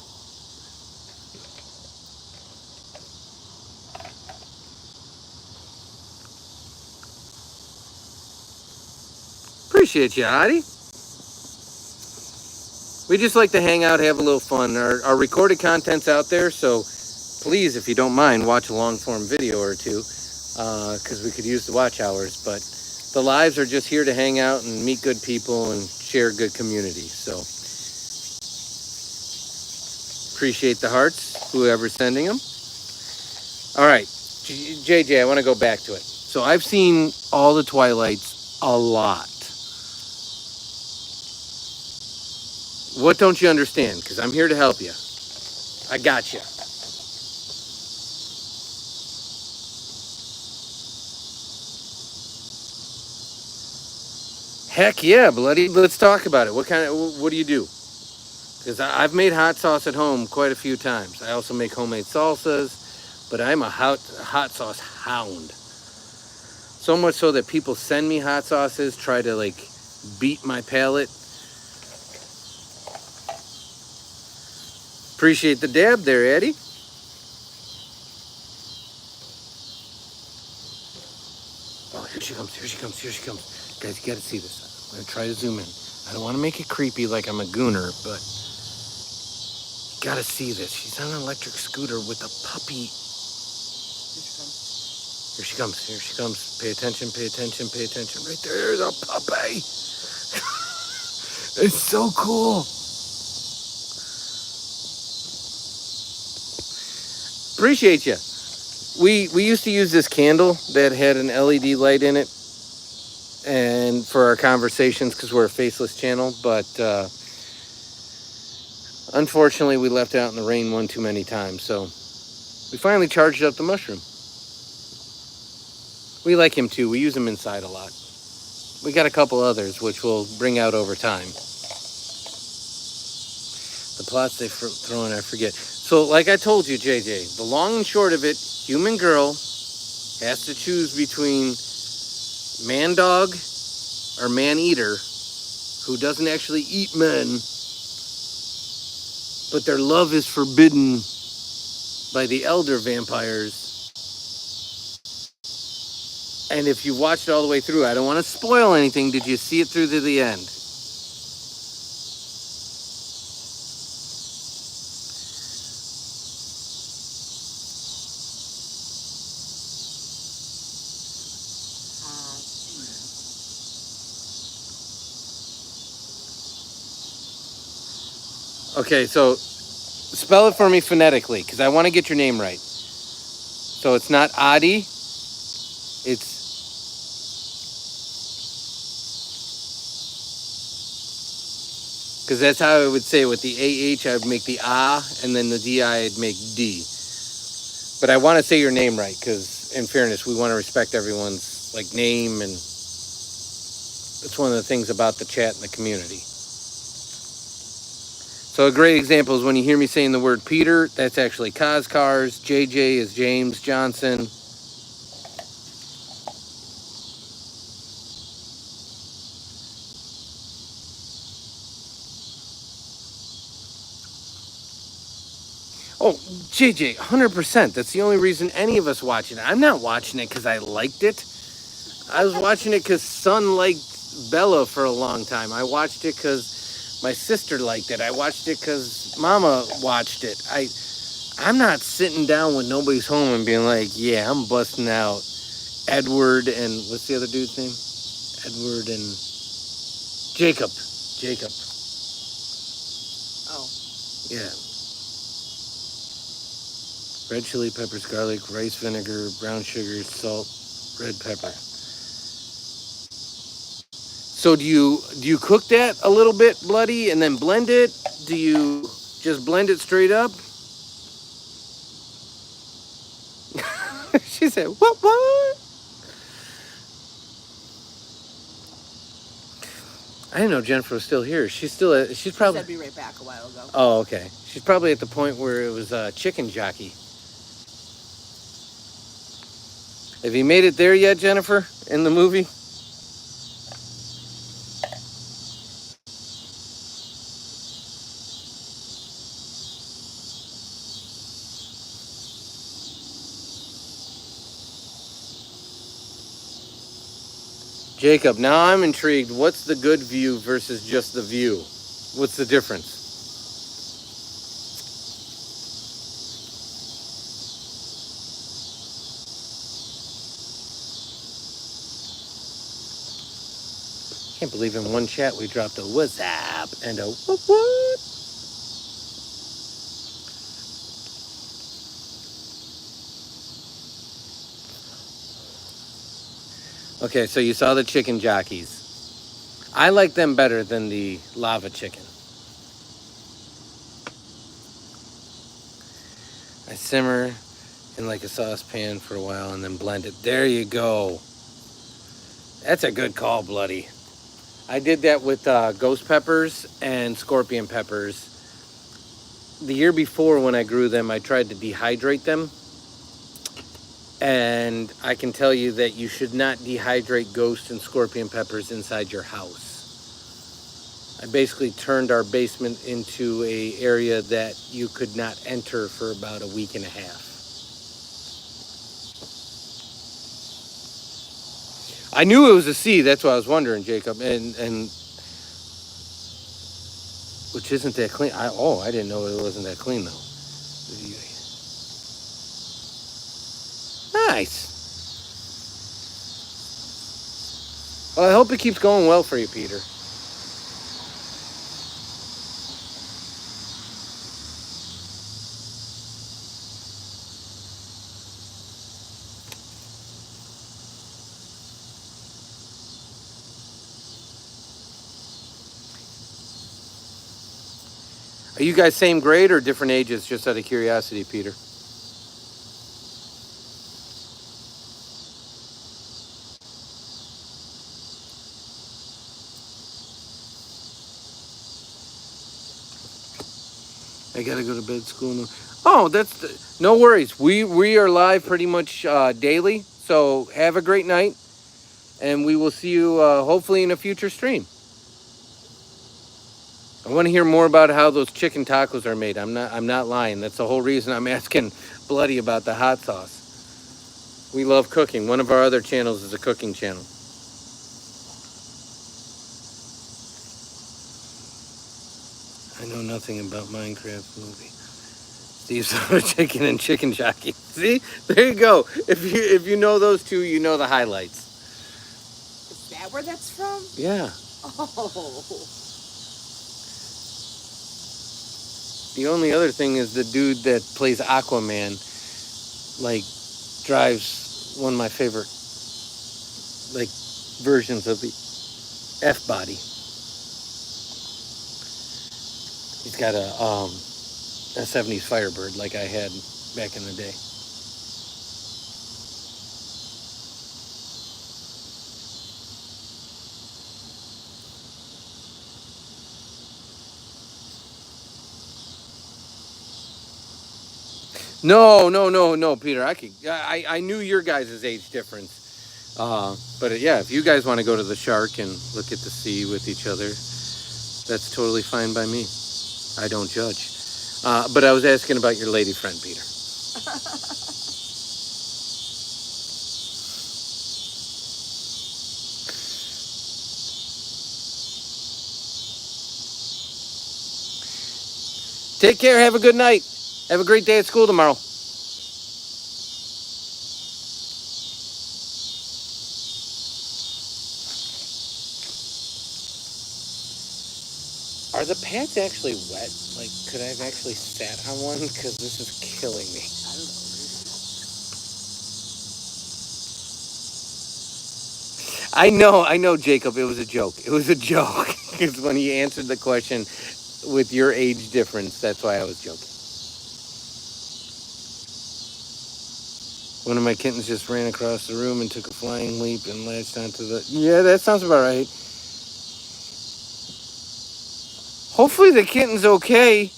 Appreciate you, Adi. We just like to hang out, have a little fun. Our recorded content's out there, so please, if you don't mind, watch a long-form video or two, because we could use the watch hours. But the lives are just here to hang out and meet good people and share good community. So appreciate the hearts, whoever's sending them. All right, JJ, I want to go back to it. So I've seen all the Twilights a lot. What don't you understand? Because I'm here to help you. I got you. Heck yeah, bloody. Let's talk about it. What do you do? Because I've made hot sauce at home quite a few times. I also make homemade salsas, but I'm a hot sauce hound. So much so that people send me hot sauces, try to like beat my palate. Appreciate the dab there, Eddie. Oh, here she comes, here she comes, here she comes. Guys, you gotta see this. I'm gonna try to zoom in. I don't wanna make it creepy like I'm a gooner, but you gotta see this. She's on an electric scooter with a puppy. Here she comes, here she comes. Pay attention, pay attention, pay attention. Right there's a puppy. It's so cool. Appreciate you. We used to use this candle that had an LED light in it, and for our conversations because we're a faceless channel. But unfortunately, we left it out in the rain one too many times. So we finally charged up the mushroom. We like him too. We use him inside a lot. We got a couple others which we'll bring out over time. The plots they throw in, I forget. So, like I told you, JJ, the long and short of it, human girl has to choose between man dog or man eater who doesn't actually eat men, but their love is forbidden by the elder vampires. And if you watched it all the way through, I don't want to spoil anything. Did you see it through to the end? Okay, so spell it for me phonetically, because I want to get your name right. So it's not Adi, it's... Because that's how I would say it. With the AH, I would make the A, and then the DI, I'd make D. But I want to say your name right, because in fairness, we want to respect everyone's like name, and it's one of the things about the chat and the community. So a great example is when you hear me saying the word Peter, that's actually Cars. JJ is James Johnson. Oh, JJ, 100%. That's the only reason any of us watch it. I'm not watching it because I liked it. I was watching it because son liked Bella for a long time. I watched it because my sister liked it. I watched it because Mama watched it. I'm not sitting down when nobody's home and being like, yeah, I'm busting out Edward and what's the other dude's name? Edward and Jacob. Oh. Yeah. Red chili peppers, garlic, rice vinegar, brown sugar, salt, red pepper. So do you cook that a little bit bloody and then blend it? Do you just blend it straight up? She said, what? I didn't know Jennifer was still here. She's probably... She said be right back a while ago. Oh, okay. She's probably at the point where it was chicken jockey. Have you made it there yet, Jennifer, in the movie? Jacob, now I'm intrigued. What's the good view versus just the view? What's the difference? Can't believe in one chat we dropped a what's up and a what? Okay, so you saw the chicken jockeys. I like them better than the lava chicken. I simmer in like a saucepan for a while and then blend it. There you go. That's a good call, Bloody. I did that with ghost peppers and scorpion peppers. The year before when I grew them, I tried to dehydrate them. And I can tell you that you should not dehydrate ghost and scorpion peppers inside your house. I basically turned our basement into an area that you could not enter for about a week and a half. I knew it was a C, that's what I was wondering, Jacob. And which isn't that clean. I didn't know it wasn't that clean, though. Nice. Well, I hope it keeps going well for you, Peter. Are you guys same grade or different ages, just out of curiosity, Peter? I gotta go to bed, school. No. Oh, no worries. We are live pretty much daily, so have a great night, and we will see you hopefully in a future stream. I want to hear more about how those chicken tacos are made. I'm not lying. That's the whole reason I'm asking Bloody about the hot sauce. We love cooking. One of our other channels is a cooking channel. I know nothing about Minecraft movie. Steve saw chicken and chicken jockey. See, there you go. If you know those two, you know the highlights. Is that where that's from? Yeah. Oh. The only other thing is the dude that plays Aquaman, like, drives one of my favorite, like, versions of the F-body. He's got a 70s Firebird like I had back in the day. No, Peter. I knew your guys' age difference. But yeah, if you guys want to go to the shark and look at the sea with each other, that's totally fine by me. I don't judge. But I was asking about your lady friend, Peter. Take care. Have a good night. Have a great day at school tomorrow. Are the pads actually wet? Like, could I have actually sat on one? Because this is killing me. I know, Jacob. It was a joke. It was a joke. Because when he answered the question with your age difference, that's why I was joking. One of my kittens just ran across the room and took a flying leap and latched onto the... Yeah, that sounds about right. Hopefully the kitten's okay.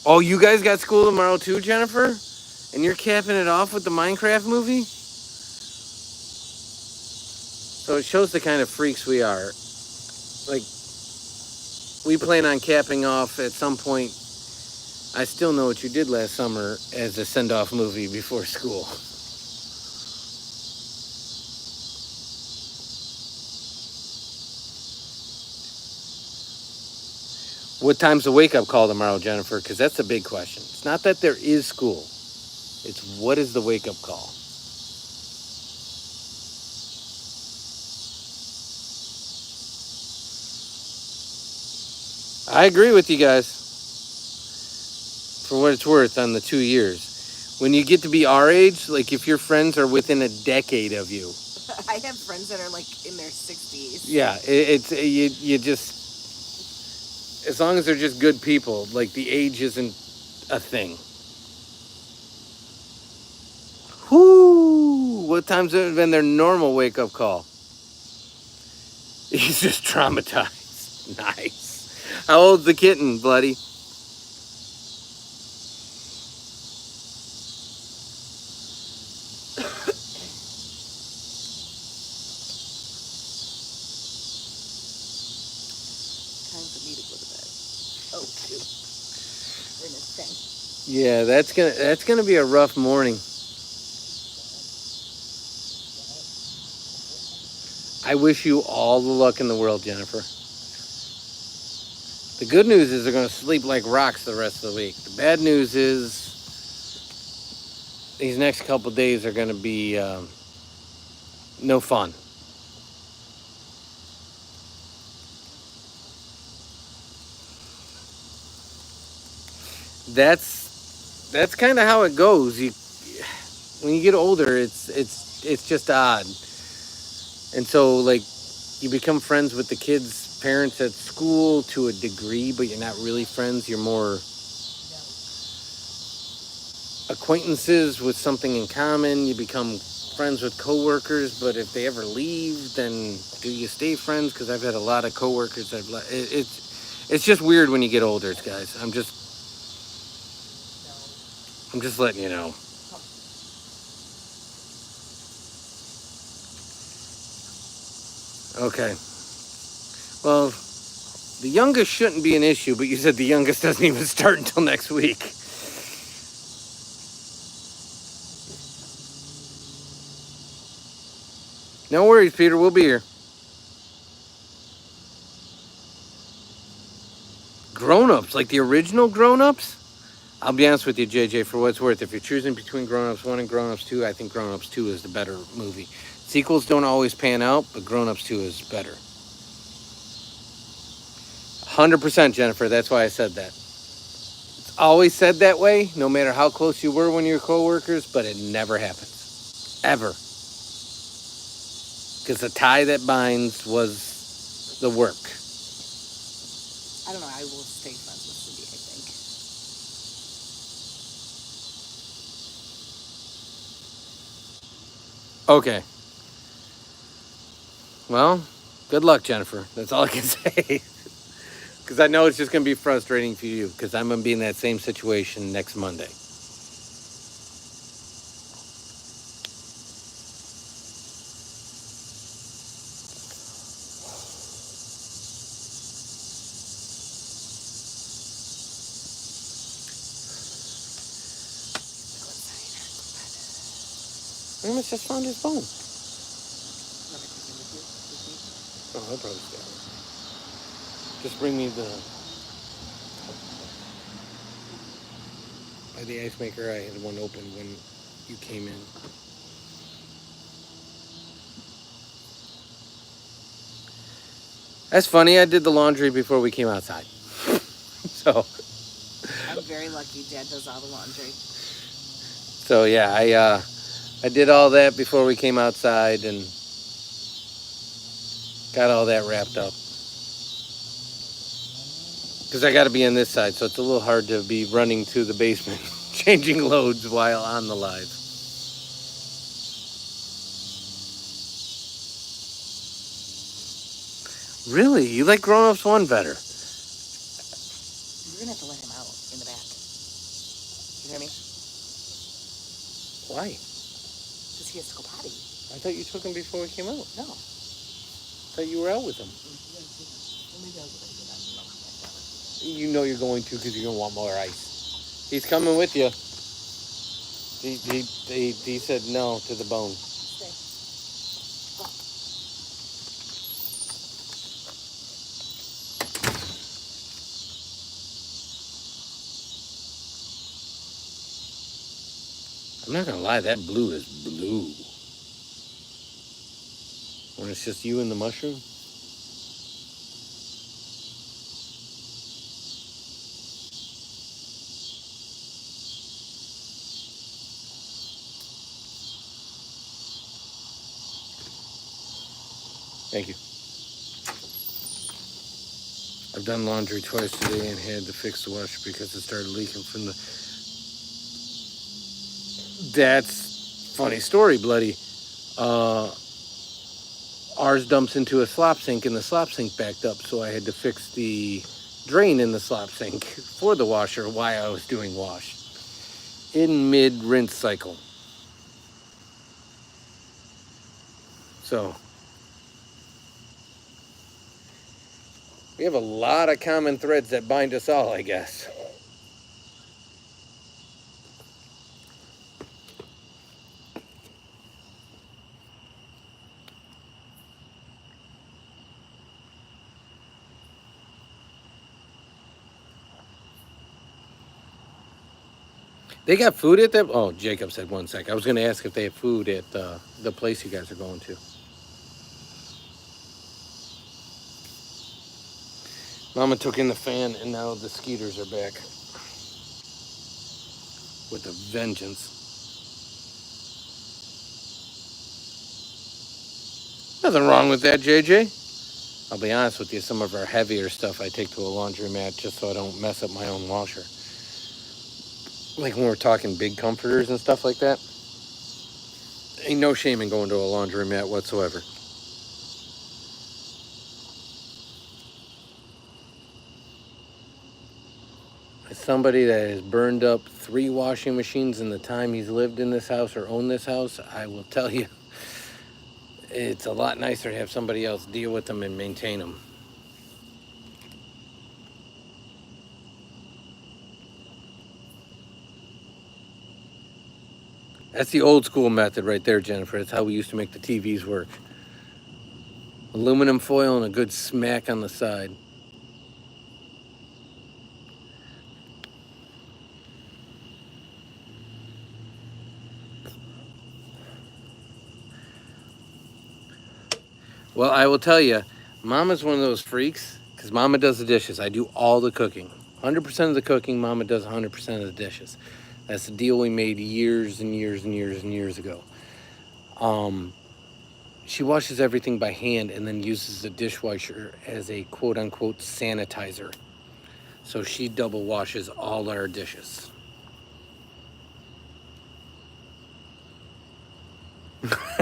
Oh, you guys got school tomorrow too, Jennifer? And you're capping it off with the Minecraft movie? So it shows the kind of freaks we are. Like, we plan on capping off at some point. I Still Know What You Did Last Summer as a send-off movie before school. What time's the wake-up call tomorrow, Jennifer? Because that's a big question. It's not that there is school. It's what is the wake-up call? I agree with you guys. For what it's worth, on the 2 years. When you get to be our age, like if your friends are within a decade of you. I have friends that are like in their 60s. Yeah, you just, as long as they're just good people, like the age isn't a thing. Whoo! What time's it been their normal wake-up call? He's just traumatized. Nice. How old's the kitten, Bloody? Time for me to go to bed. Oh, shoot. We're in this thing. Yeah, that's gonna be a rough morning. I wish you all the luck in the world, Jennifer. The good news is they're going to sleep like rocks the rest of the week. The bad news is these next couple days are going to be no fun. That's kind of how it goes. When you get older, it's just odd. And so, like, you become friends with the kids' parents at school to a degree, but you're not really friends. You're more acquaintances with something in common. You become friends with coworkers, but if they ever leave, then do you stay friends? Because I've had a lot of coworkers. It's just weird when you get older, guys. I'm just letting you know. Okay. Well, the youngest shouldn't be an issue, but you said the youngest doesn't even start until next week. No worries, Peter. We'll be here. Grown-ups, like the original Grown-ups? I'll be honest with you, JJ, for what it's worth. If you're choosing between Grown-ups 1 and Grown-ups 2, I think Grown-ups 2 is the better movie. Sequels don't always pan out, but Grown-ups 2 is better. 100%, Jennifer. That's why I said that. It's always said that way, no matter how close you were when you were coworkers, but it never happens. Ever. Because the tie that binds was the work. I don't know. I will stay friends with Cindy, I think. Okay. Well, good luck, Jennifer. That's all I can say. Because I know it's just going to be frustrating for you, because I'm going to be in that same situation next Monday. We must just found his phone. Oh, I'll probably stay. Just bring me by the ice maker. I had one open when you came in. That's funny. I did the laundry before we came outside. So. I'm very lucky. Dad does all the laundry. So yeah, I did all that before we came outside and got all that wrapped up. Because I got to be on this side, so it's a little hard to be running to the basement, changing loads while on the live. Really? You like Grown Ups 1 better? You're going to have to let him out in the back. You hear me? Why? Because he has to go potty. I thought you took him before we came out. No. I thought you were out with him. You know you're going to because you're going to want more ice. He's coming with you. He said no to the bone. Stay. Go. I'm not gonna lie, that blue is blue. When it's just you and the mushroom. Thank you. I've done laundry twice today and had to fix the washer because it started leaking from the... That's funny story, bloody. Ours dumps into a slop sink and the slop sink backed up, so I had to fix the drain in the slop sink for the washer while I was doing wash. In mid-rinse cycle. So... we have a lot of common threads that bind us all, I guess. They got food at that? Oh, Jacob said 1 sec. I was going to ask if they have food at the place you guys are going to. Mama took in the fan, and now the skeeters are back with a vengeance. Nothing wrong with that, JJ. I'll be honest with you, some of our heavier stuff I take to a laundromat just so I don't mess up my own washer. Like when we're talking big comforters and stuff like that. Ain't no shame in going to a laundromat whatsoever. As somebody that has burned up 3 washing machines in the time he's lived in this house or owned this house, I will tell you, it's a lot nicer to have somebody else deal with them and maintain them. That's the old school method right there, Jennifer. That's how we used to make the TVs work. Aluminum foil and a good smack on the side. Well, I will tell you, Mama's one of those freaks, because Mama does the dishes. I do all the cooking. 100% of the cooking, Mama does 100% of the dishes. That's the deal we made years and years and years and years ago. She washes everything by hand and then uses the dishwasher as a quote-unquote sanitizer. So she double washes all our dishes.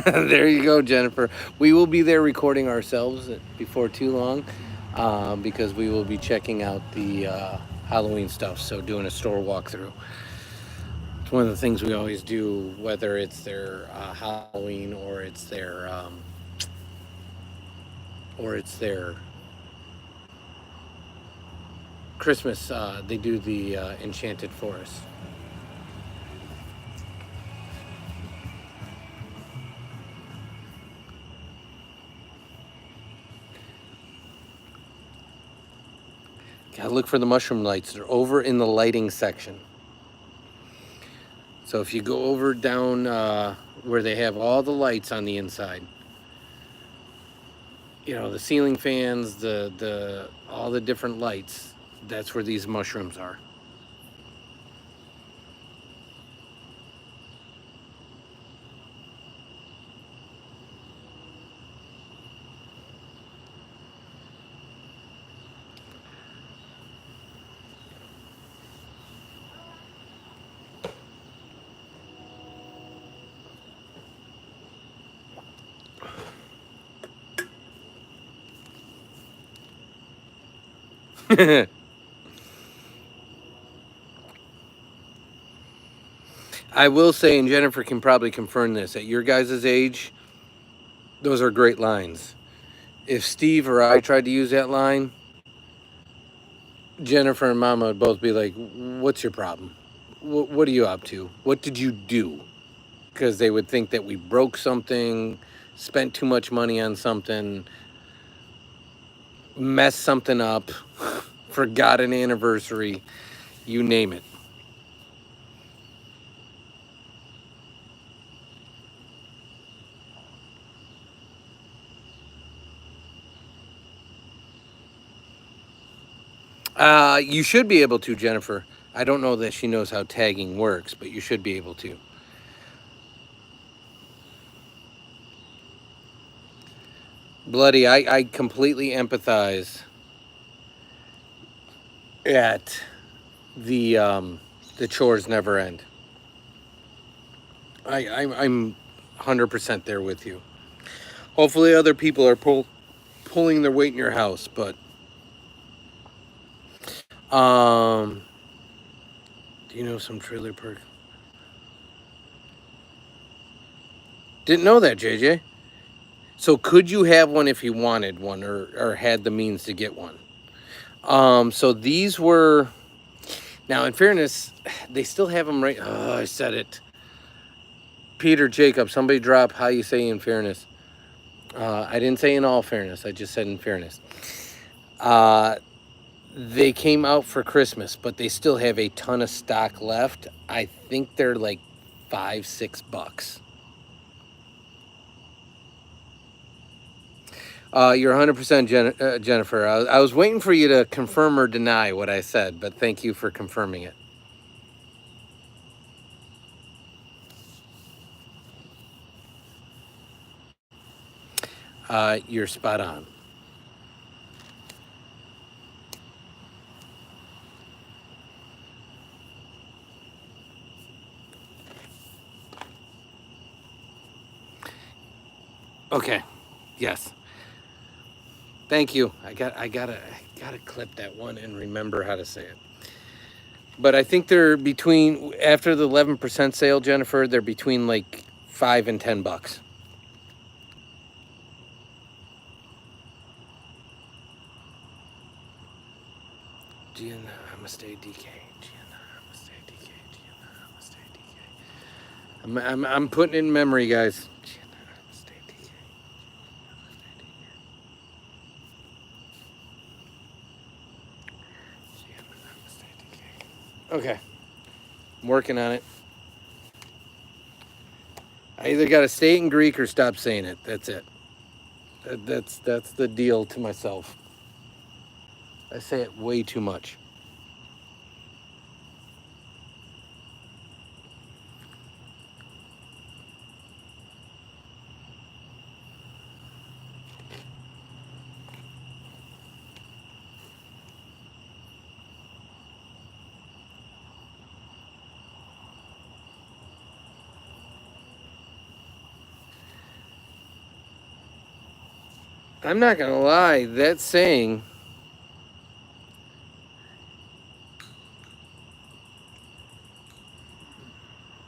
There you go, Jennifer. We will be there recording ourselves before too long because we will be checking out the Halloween stuff, so doing a store walkthrough. It's one of the things we always do, whether it's their Halloween or it's their Christmas. They do the Enchanted Forest. Gotta look for the mushroom lights. They're over in the lighting section. So if you go over down where they have all the lights on the inside, you know, the ceiling fans, the all the different lights, that's where these mushrooms are. I will say, and Jennifer can probably confirm this, at your guys' age, those are great lines. If Steve or I tried to use that line, Jennifer and Mama would both be like, what's your problem? What are you up to? What did you do? Because they would think that we broke something, spent too much money on something, messed something up, forgot an anniversary, you name it. You should be able to, Jennifer. I don't know that she knows how tagging works, but you should be able to. Bloody, I completely empathize at the chores never end. I'm 100% there with you. Hopefully other people are pulling their weight in your house, but do you know some trailer park? Didn't know that, JJ. So could you have one if you wanted one or had the means to get one? So these were, now in fairness, they still have them right. Oh, I said it. Peter Jacob, somebody drop how you say in fairness. I didn't say in all fairness. I just said in fairness. They came out for Christmas, but they still have a ton of stock left. I think they're like $5-6. You're 100% Jennifer. I was waiting for you to confirm or deny what I said, but thank you for confirming it. You're spot on. Okay. Yes. Thank you. I gotta clip that one and remember how to say it. But I think they're between, after the 11% sale, Jennifer, they're between like $5 and $10. Namaste DK. Namaste DK. Namaste DK. I'm putting it in memory, guys. Namaste DK. Okay. I'm working on it. I either got to say it in Greek or stop saying it. That's it. That's the deal to myself. I say it way too much. I'm not gonna lie, that saying,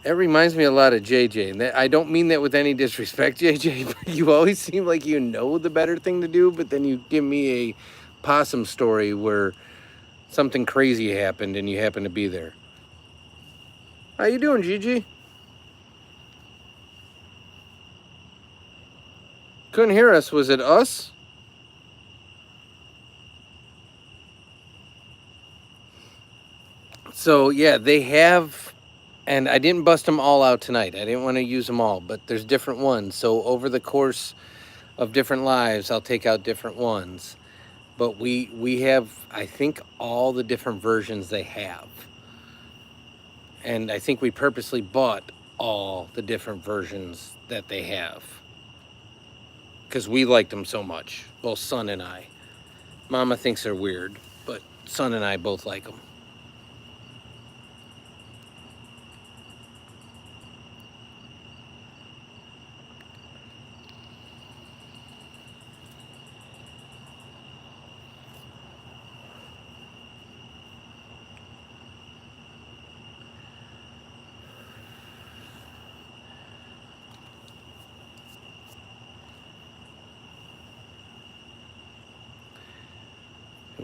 that reminds me a lot of JJ. And I don't mean that with any disrespect, JJ, but you always seem like you know the better thing to do, but then you give me a possum story where something crazy happened and you happen to be there. How you doing, Gigi? Couldn't hear us. Was it us? So yeah, they have, and I didn't bust them all out tonight. I didn't want to use them all, but there's different ones. So over the course of different lives, I'll take out different ones. But we have, I think, all the different versions they have. And I think we purposely bought all the different versions that they have. Because we liked them so much, both Son and I. Mama thinks they're weird, but Son and I both like them.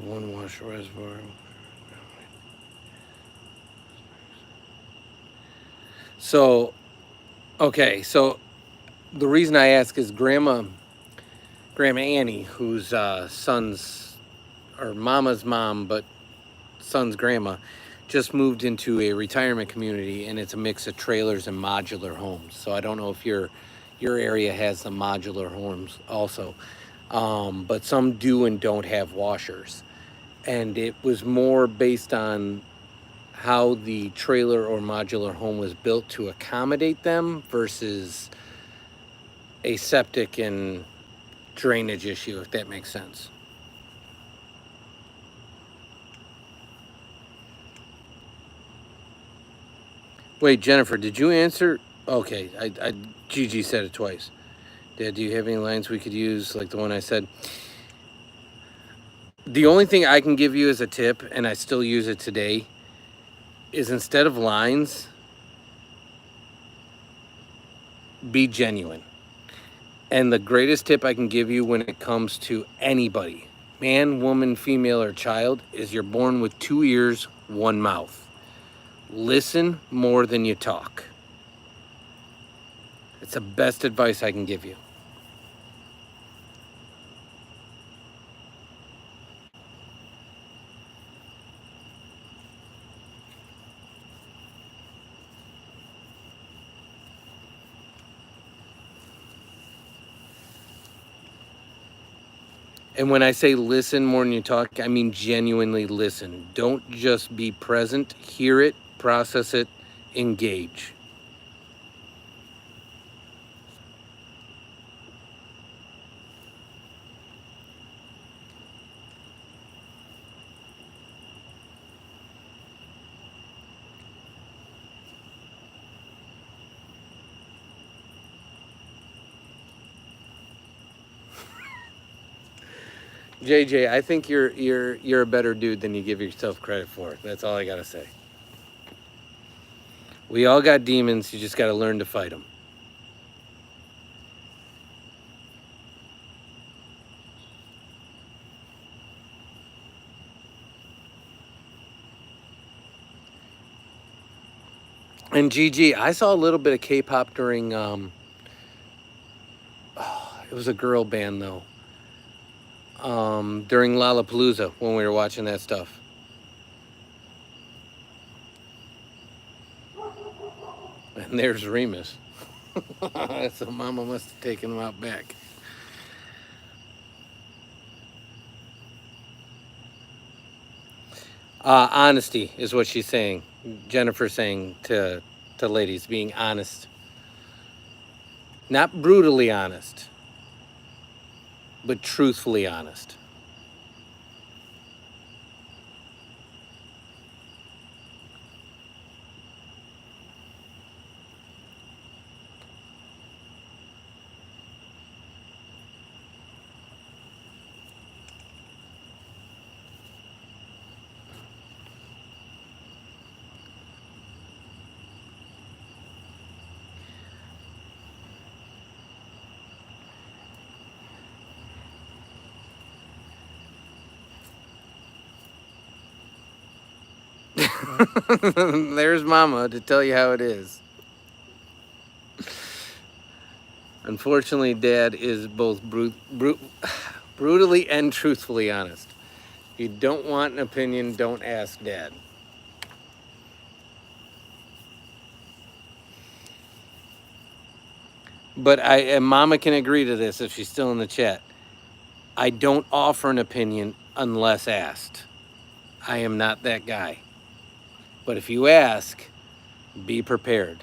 One wash reservoir. So, okay, so the reason I ask is Grandma Annie, who's son's or Mama's mom, but son's grandma, just moved into a retirement community, and it's a mix of trailers and modular homes. So I don't know if your area has the modular homes also, but some do and don't have washers. and it was more based on how the trailer or modular home was built to accommodate them versus a septic and drainage issue, if that makes sense. Wait, Jennifer, did you answer? Okay, Gigi said it twice. Dad, do you have any lines we could use, like the one I said? The only thing I can give you as a tip, and I still use it today, is instead of lines, be genuine. And the greatest tip I can give you when it comes to anybody, man, woman, female, or child, is you're born with 2 ears, 1 mouth. Listen more than you talk. It's the best advice I can give you. And when I say listen more than you talk, I mean genuinely listen. Don't just be present, hear it, process it, engage. 'JJ, I think you're a better dude than you give yourself credit for. That's all I gotta say. We all got demons. You just gotta learn to fight them. And GG, I saw a little bit of K-pop during. It was a girl band though. During Lollapalooza when we were watching that stuff. And there's Remus. So Mama must have taken him out back. Honesty is what she's saying. Jennifer's saying to ladies, being honest. Not brutally honest, but truthfully honest. There's Mama to tell you how it is. Unfortunately, Dad is both brutally and truthfully honest. If you don't want an opinion, don't ask Dad. But and Mama can agree to this if she's still in the chat. I don't offer an opinion unless asked. I am not that guy. But if you ask, be prepared.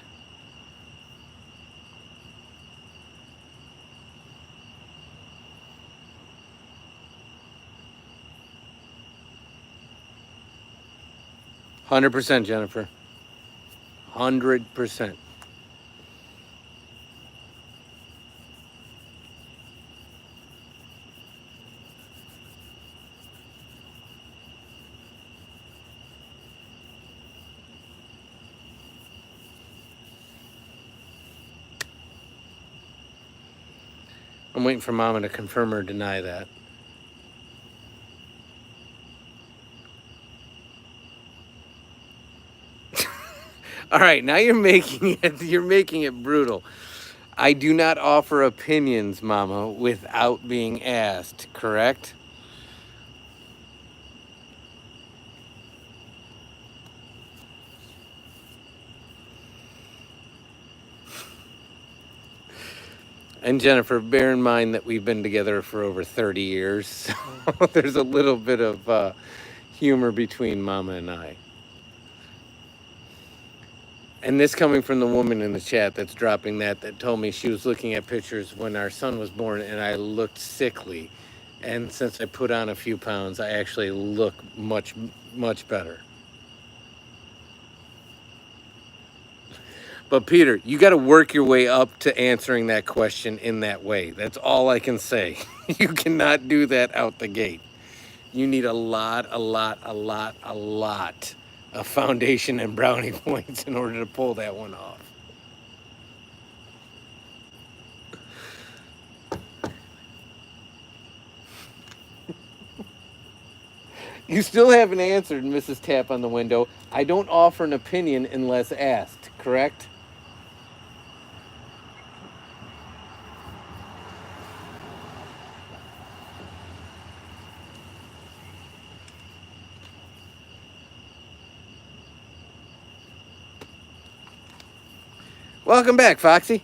%, Jennifer. 100%. I'm waiting for Mama to confirm or deny that. All right, now you're making it brutal. I do not offer opinions, Mama, without being asked, correct? And Jennifer, bear in mind that we've been together for over 30 years. So there's a little bit of humor between Mama and I. And this coming from the woman in the chat that's dropping that told me she was looking at pictures when our son was born and I looked sickly. And since I put on a few pounds, I actually look much, much better. But Peter, you got to work your way up to answering that question in that way. That's all I can say. You cannot do that out the gate. You need a lot of foundation and brownie points in order to pull that one off. You still haven't answered, Mrs. Tap on the window. I don't offer an opinion unless asked, correct? Welcome back, Foxy.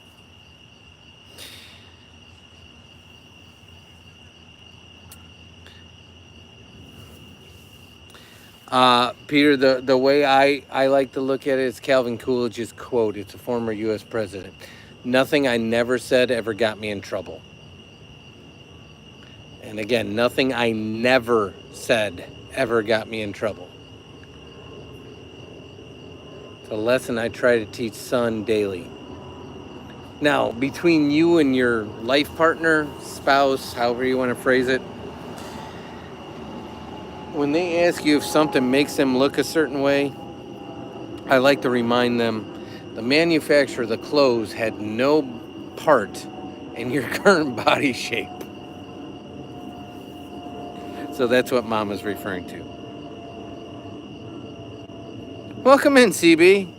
Peter, the way I like to look at it is Calvin Coolidge's quote. It's a former U.S. president. Nothing I never said ever got me in trouble. And again, nothing I never said ever got me in trouble. It's a lesson I try to teach son daily. Now, between you and your life partner, spouse, however you want to phrase it, when they ask you if something makes them look a certain way, I like to remind them the manufacturer of the clothes had no part in your current body shape. So that's what Mama's referring to. Welcome in, CB.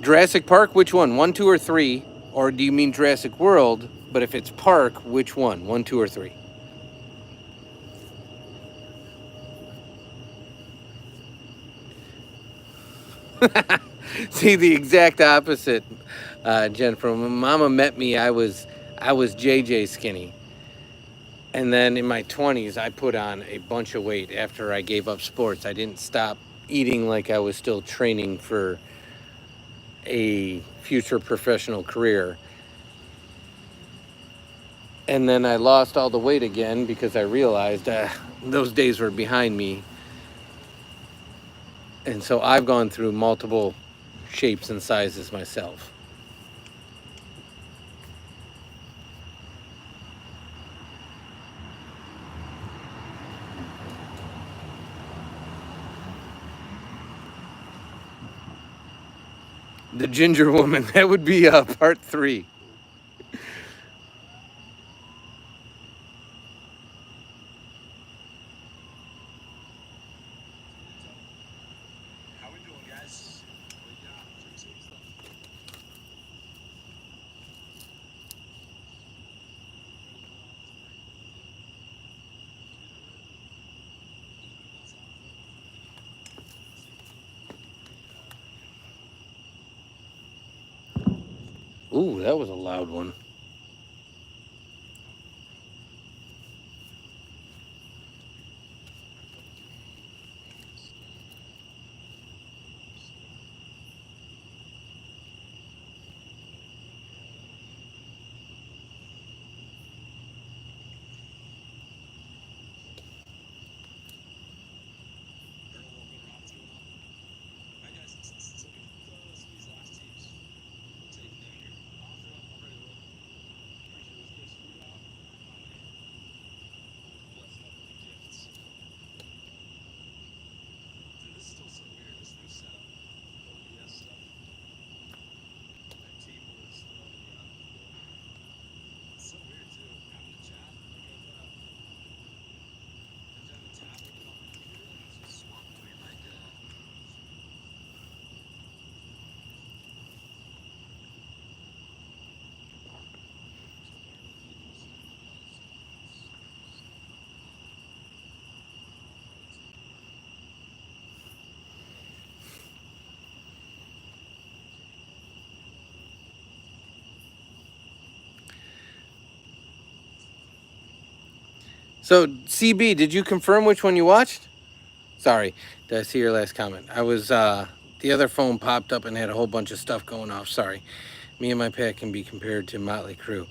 Jurassic Park, which one? 1, 2, or 3? Or do you mean Jurassic World? But if it's Park, which one? 1, 2, or 3? See, the exact opposite, Jennifer. When Mama met me, I was JJ skinny. And then in my 20s, I put on a bunch of weight after I gave up sports. I didn't stop eating like I was still training for a future professional career. And then I lost all the weight again because I realized those days were behind me. And so I've gone through multiple shapes and sizes myself. The ginger woman, that would be part 3. How we doing, guys? Ooh, that was a loud one. So, CB, did you confirm which one you watched? Sorry, did I see your last comment? I was, the other phone popped up and had a whole bunch of stuff going off. Sorry. Me and my pack can be compared to Motley Crue.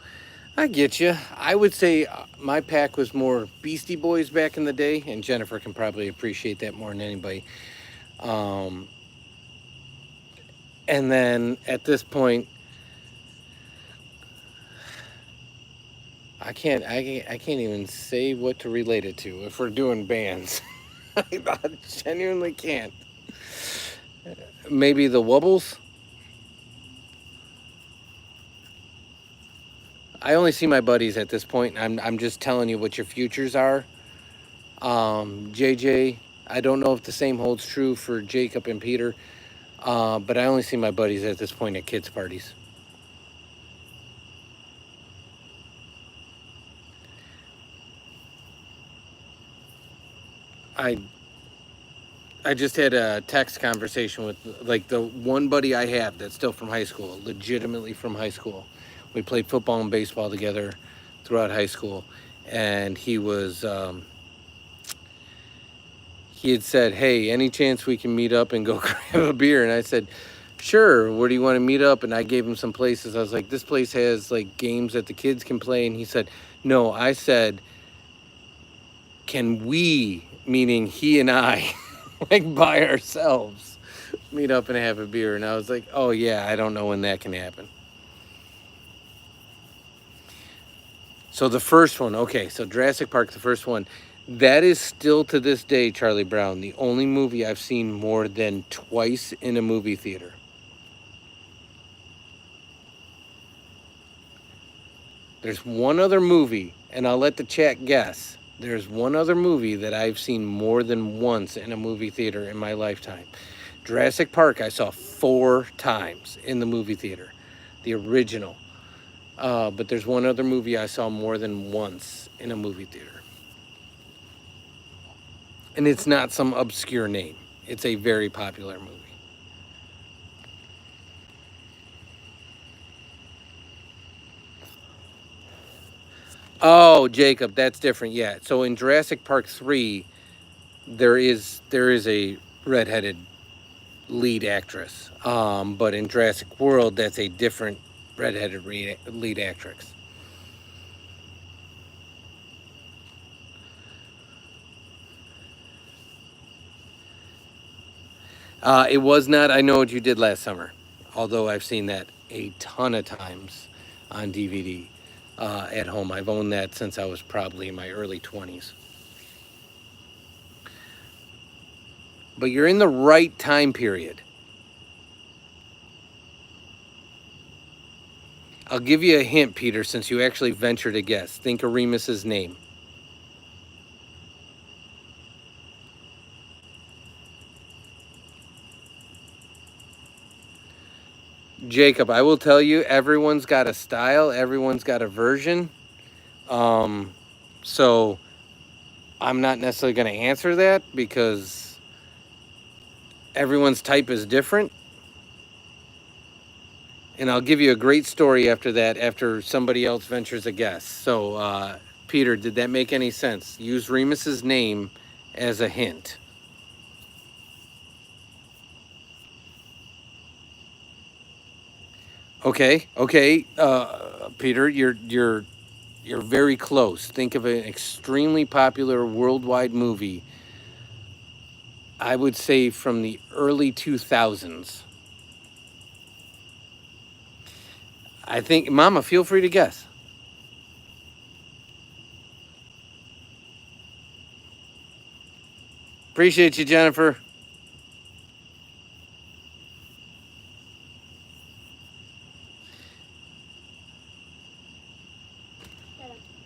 I get you. I would say my pack was more Beastie Boys back in the day, and Jennifer can probably appreciate that more than anybody. And then at this point, I can't even say what to relate it to if we're doing bands. I genuinely can't. Maybe the Wubbles. I only see my buddies at this point. I'm just telling you what your futures are. JJ, I don't know if the same holds true for Jacob and Peter, but I only see my buddies at this point at kids' parties. I just had a text conversation with like the one buddy I have that's still from high school, legitimately from high school. We played football and baseball together throughout high school, and he had said, "Hey, any chance we can meet up and go grab a beer?" And I said, "Sure. Where do you want to meet up?" And I gave him some places. I was like, "This place has like games that the kids can play." And he said, "No." I said, "Can we," meaning he and I, like by ourselves, meet up and have a beer?" And I was like, "Oh yeah, I don't know when that can happen." So the first one, okay, so Jurassic Park, the first one, that is still to this day, Charlie Brown, the only movie I've seen more than twice in a movie theater. There's one other movie, and I'll let the chat guess. There's one other movie that I've seen more than once in a movie theater in my lifetime. Jurassic Park, I saw 4 times in the movie theater, the original. But there's one other movie I saw more than once in a movie theater. And it's not some obscure name. It's a very popular movie. Oh, Jacob, that's different. Yeah. So in Jurassic Park 3, there is a redheaded lead actress. But in Jurassic World, that's a different redheaded lead actress. It was not I Know What You Did Last Summer, although I've seen that a ton of times on DVD at home. I've owned that since I was probably in my early 20s. But you're in the right time period. I'll give you a hint, Peter, since you actually ventured to guess. Think of Remus's name. Jacob, I will tell you, everyone's got a style, everyone's got a version. So I'm not necessarily going to answer that because everyone's type is different. And I'll give you a great story after that, after somebody else ventures a guess. So, Peter, did that make any sense? Use Remus's name as a hint. Okay, Peter, you're very close. Think of an extremely popular worldwide movie. I would say from the early 2000s. I think, Mama, feel free to guess. Appreciate you, Jennifer.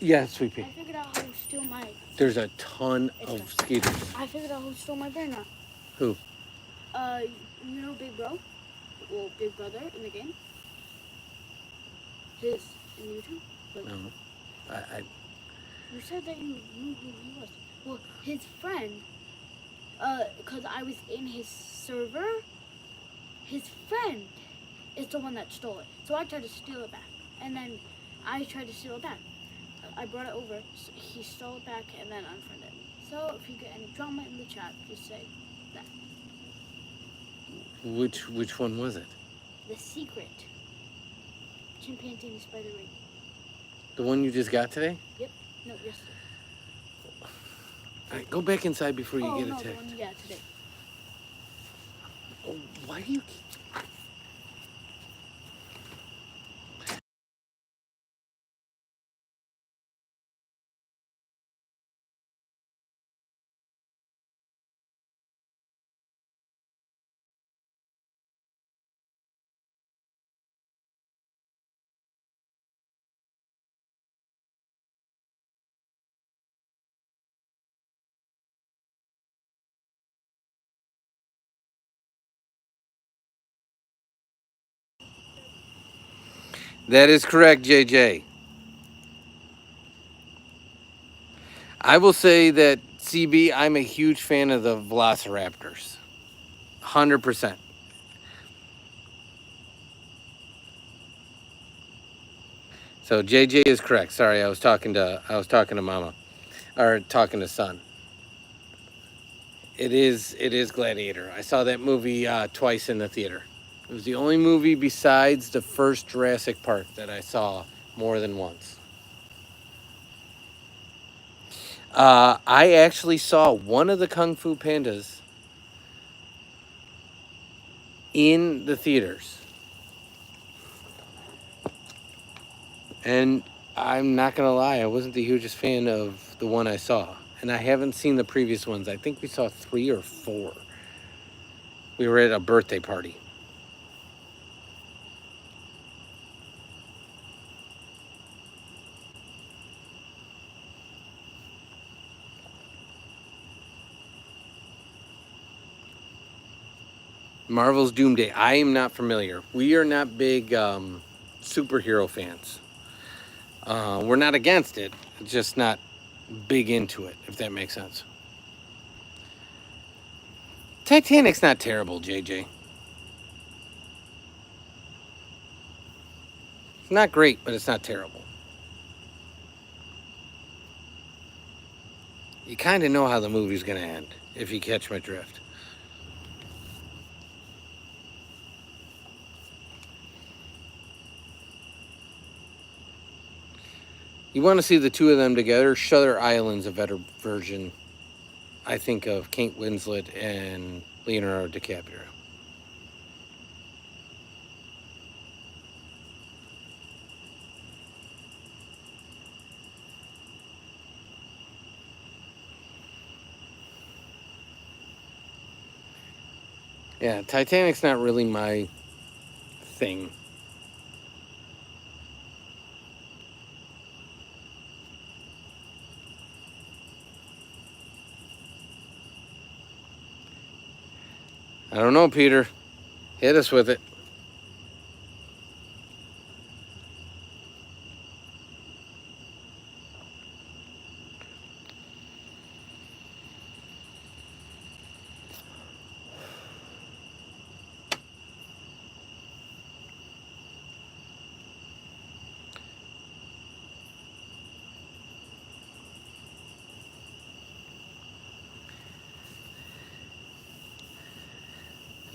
Yeah, sweet pea. I figured out how to steal my. There's a ton of skaters. I figured out who stole my brain rot. Who? You know Big Bro? Well, Big Brother in the game? His in YouTube? Like, No. You said that you knew who he was. Well, his friend, because I was in his server, his friend is the one that stole it. So I tried to steal it back. And then I tried to steal it back. I brought it over. So he stole it back and then unfriended me. So if you get any drama in the chat, just say that. Which one was it? The secret. Chimpanzee spider ring. The one you just got today? Yep. No, yesterday. All right, go back inside before you get no, attacked. the one you got today. Oh, why do you keep... That is correct, JJ. I will say that, CB, I'm a huge fan of the Velociraptors. 100%. So JJ is correct. Sorry, I was talking to Mama, or talking to Son. It is Gladiator. I saw that movie twice in the theater. It was the only movie besides the first Jurassic Park that I saw more than once. I actually saw one of the Kung Fu Pandas in the theaters. And I'm not going to lie, I wasn't the hugest fan of the one I saw. And I haven't seen the previous ones. I think we saw 3 or 4. We were at a birthday party. Marvel's Doomsday. I am not familiar. We are not big superhero fans. We're not against it, just not big into it, if that makes sense. Titanic's not terrible, JJ. It's not great, but it's not terrible. You kind of know how the movie's going to end, if you catch my drift. You want to see the two of them together? Shutter Island's a better version, I think, of Kate Winslet and Leonardo DiCaprio. Yeah, Titanic's not really my thing. I don't know, Peter. Hit us with it.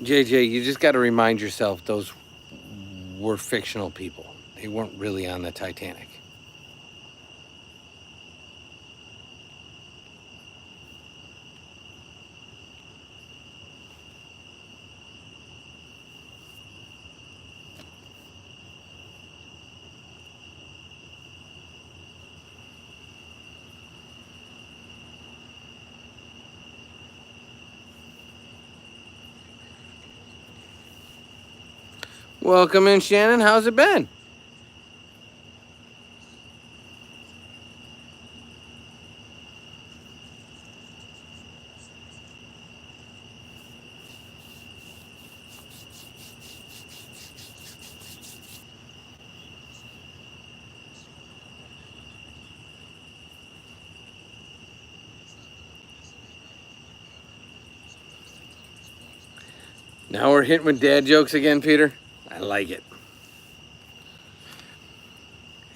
JJ, you just got to remind yourself those were fictional people. They weren't really on the Titanic. Welcome in, Shannon. How's it been? Now we're hitting with dad jokes again, Peter. I like it.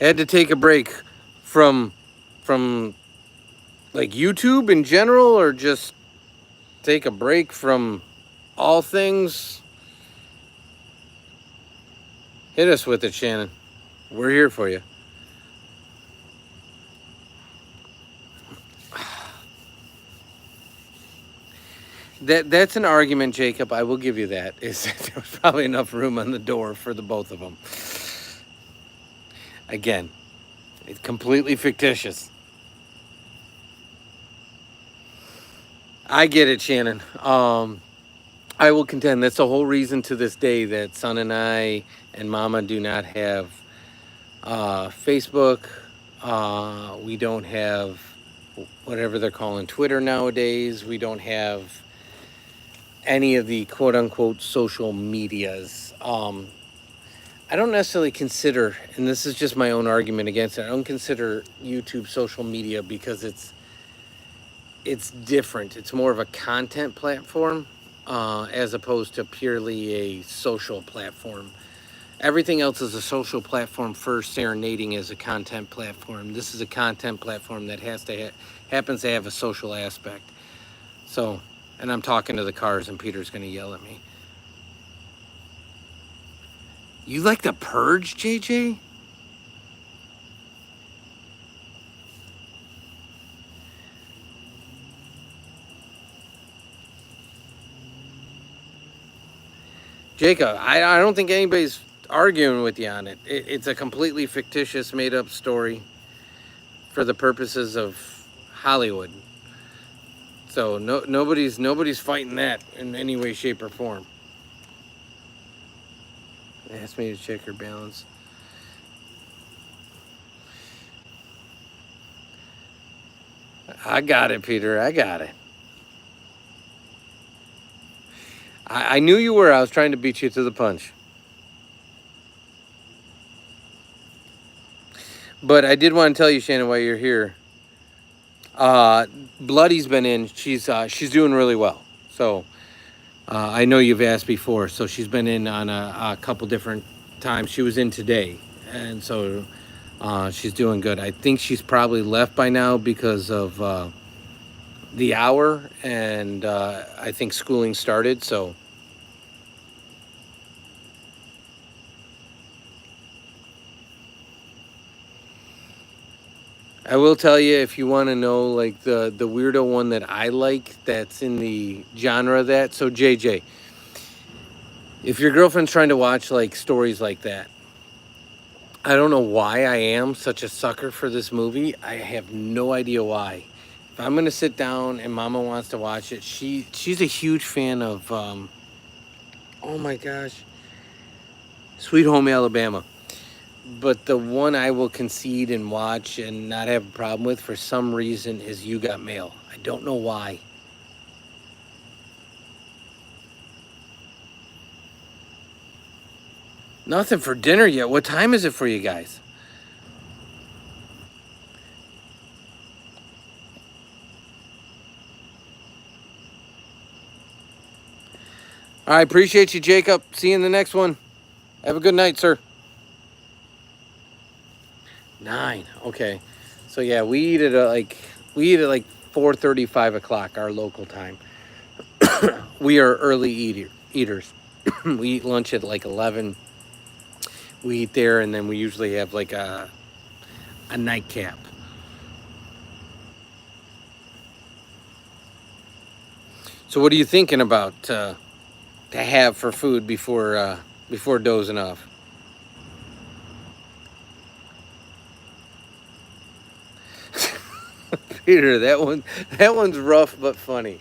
Had to take a break from from like YouTube in general, or just take a break from all things? Hit us with it, Shannon. We're here for you. That's an argument, Jacob. I will give you that. Is that there was probably enough room on the door for the both of them. Again, it's completely fictitious. I get it, Shannon. I will contend that's the whole reason to this day that Son and I and Mama do not have Facebook. We don't have whatever they're calling Twitter nowadays. We don't have any of the quote-unquote social medias. I don't necessarily consider, and this is just my own argument against it, I don't consider YouTube social media because it's different. It's more of a content platform as opposed to purely a social platform. Everything else is a social platform first, serenading as a content platform. This is a content platform that happens to have a social aspect. So, and I'm talking to the cars and Peter's going to yell at me. You like The Purge, JJ? Jacob, I don't think anybody's arguing with you on it. It's a completely fictitious, made-up story for the purposes of Hollywood. So nobody's fighting that in any way, shape, or form. They asked me to check her balance. I got it, Peter. I got it. I knew you were. I was trying to beat you to the punch. But I did want to tell you, Shannon, while you're here. Bloody's been in. She's doing really well. So I know you've asked before. So she's been in on a couple different times. She was in today, and so she's doing good. I think she's probably left by now because of the hour, and I think schooling started. So. I will tell you, if you want to know, like, the weirdo one that I like that's in the genre of that. So, JJ, if your girlfriend's trying to watch, like, stories like that, I don't know why I am such a sucker for this movie. I have no idea why. If I'm going to sit down and Mama wants to watch it, she's a huge fan of, oh my gosh, Sweet Home Alabama. But the one I will concede and watch and not have a problem with for some reason is You Got Mail. I don't know why. Nothing for dinner yet. What time is it for you guys? All right, appreciate you, Jacob. See you in the next one. Have a good night, sir. 9. Okay. So yeah, we eat at like 4:30, 5 o'clock our local time. We are early eaters. We eat lunch at like 11. We eat there, and then we usually have like a nightcap. So what are you thinking about to have for food before dozing off? Peter, that one's rough but funny.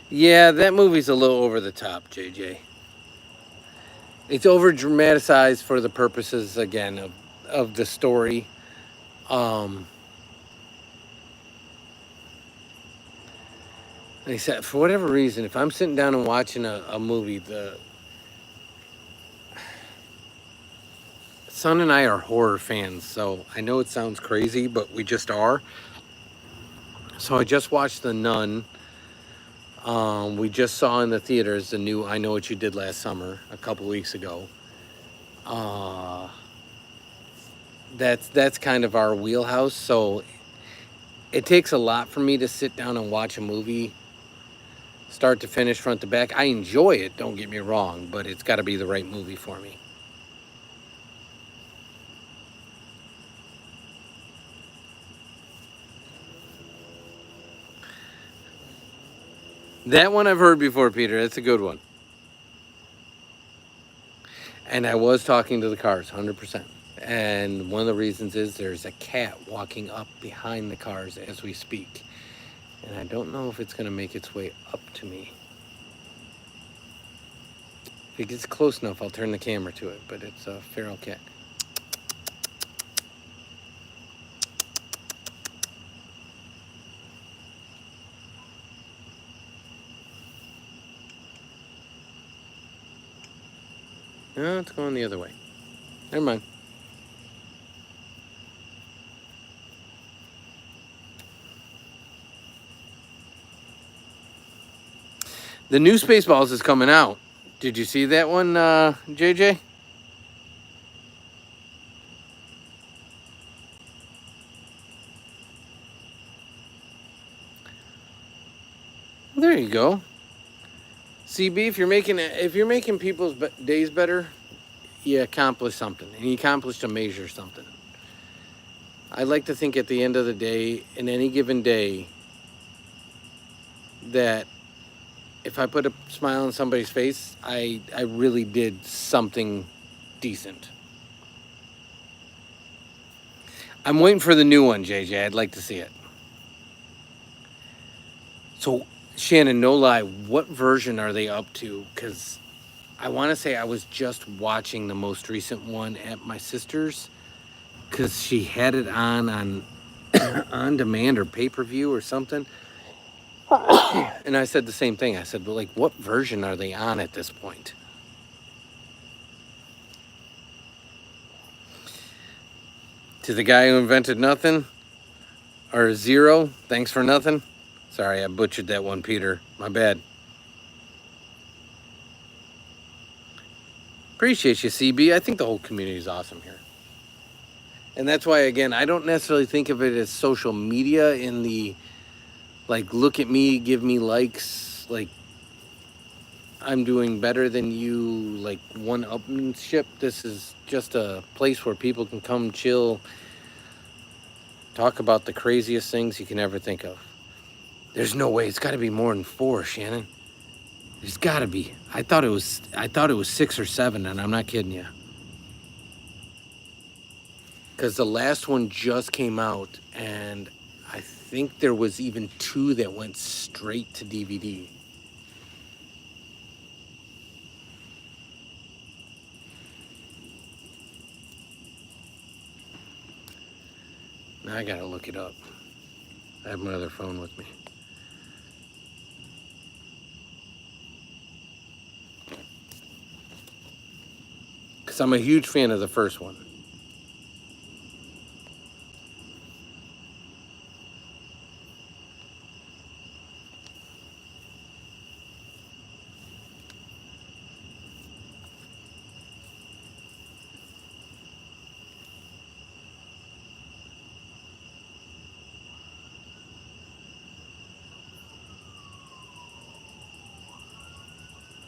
Yeah, that movie's a little over the top, JJ. It's over dramatized for the purposes, again, of the story. Like I said, for whatever reason, if I'm sitting down and watching a movie, son and I are horror fans, so I know it sounds crazy, but we just are. So I just watched The Nun. We just saw in the theaters the new I Know What You Did Last Summer a couple weeks ago. That's kind of our wheelhouse. So it takes a lot for me to sit down and watch a movie start to finish, front to back. I enjoy it, don't get me wrong, but it's got to be the right movie for me. That one I've heard before, Peter. That's a good one. And I was talking to the cars, 100%. And one of the reasons is there's a cat walking up behind the cars as we speak. And I don't know if it's going to make its way up to me. If it gets close enough, I'll turn the camera to it. But it's a feral cat. No, it's going the other way. Never mind. The new Spaceballs is coming out. Did you see that one, JJ? Well, there you go. CB, if you're making people's days better, you accomplish something, and you accomplished a major something. I like to think at the end of the day, in any given day, that if I put a smile on somebody's face, I really did something decent. I'm waiting for the new one, JJ. I'd like to see it. So, Shannon, no lie, what version are they up to? Because I want to say I was just watching the most recent one at my sister's, because she had it on on demand or pay-per-view or something. And I said the same thing. I said, but like, what version are they on at this point? To the guy who invented nothing, or zero, thanks for nothing. Sorry, I butchered that one, Peter. My bad. Appreciate you, CB. I think the whole community is awesome here. And that's why, again, I don't necessarily think of it as social media in the, like, look at me, give me likes, like, I'm doing better than you, like, one-upmanship. This is just a place where people can come chill, talk about the craziest things you can ever think of. There's no way. It's got to be more than 4, Shannon. There's got to be. I thought it was 6 or 7, and I'm not kidding you. Because the last one just came out, and I think there was even 2 that went straight to DVD. Now I gotta look it up. I have my other phone with me. Because I'm a huge fan of the first one.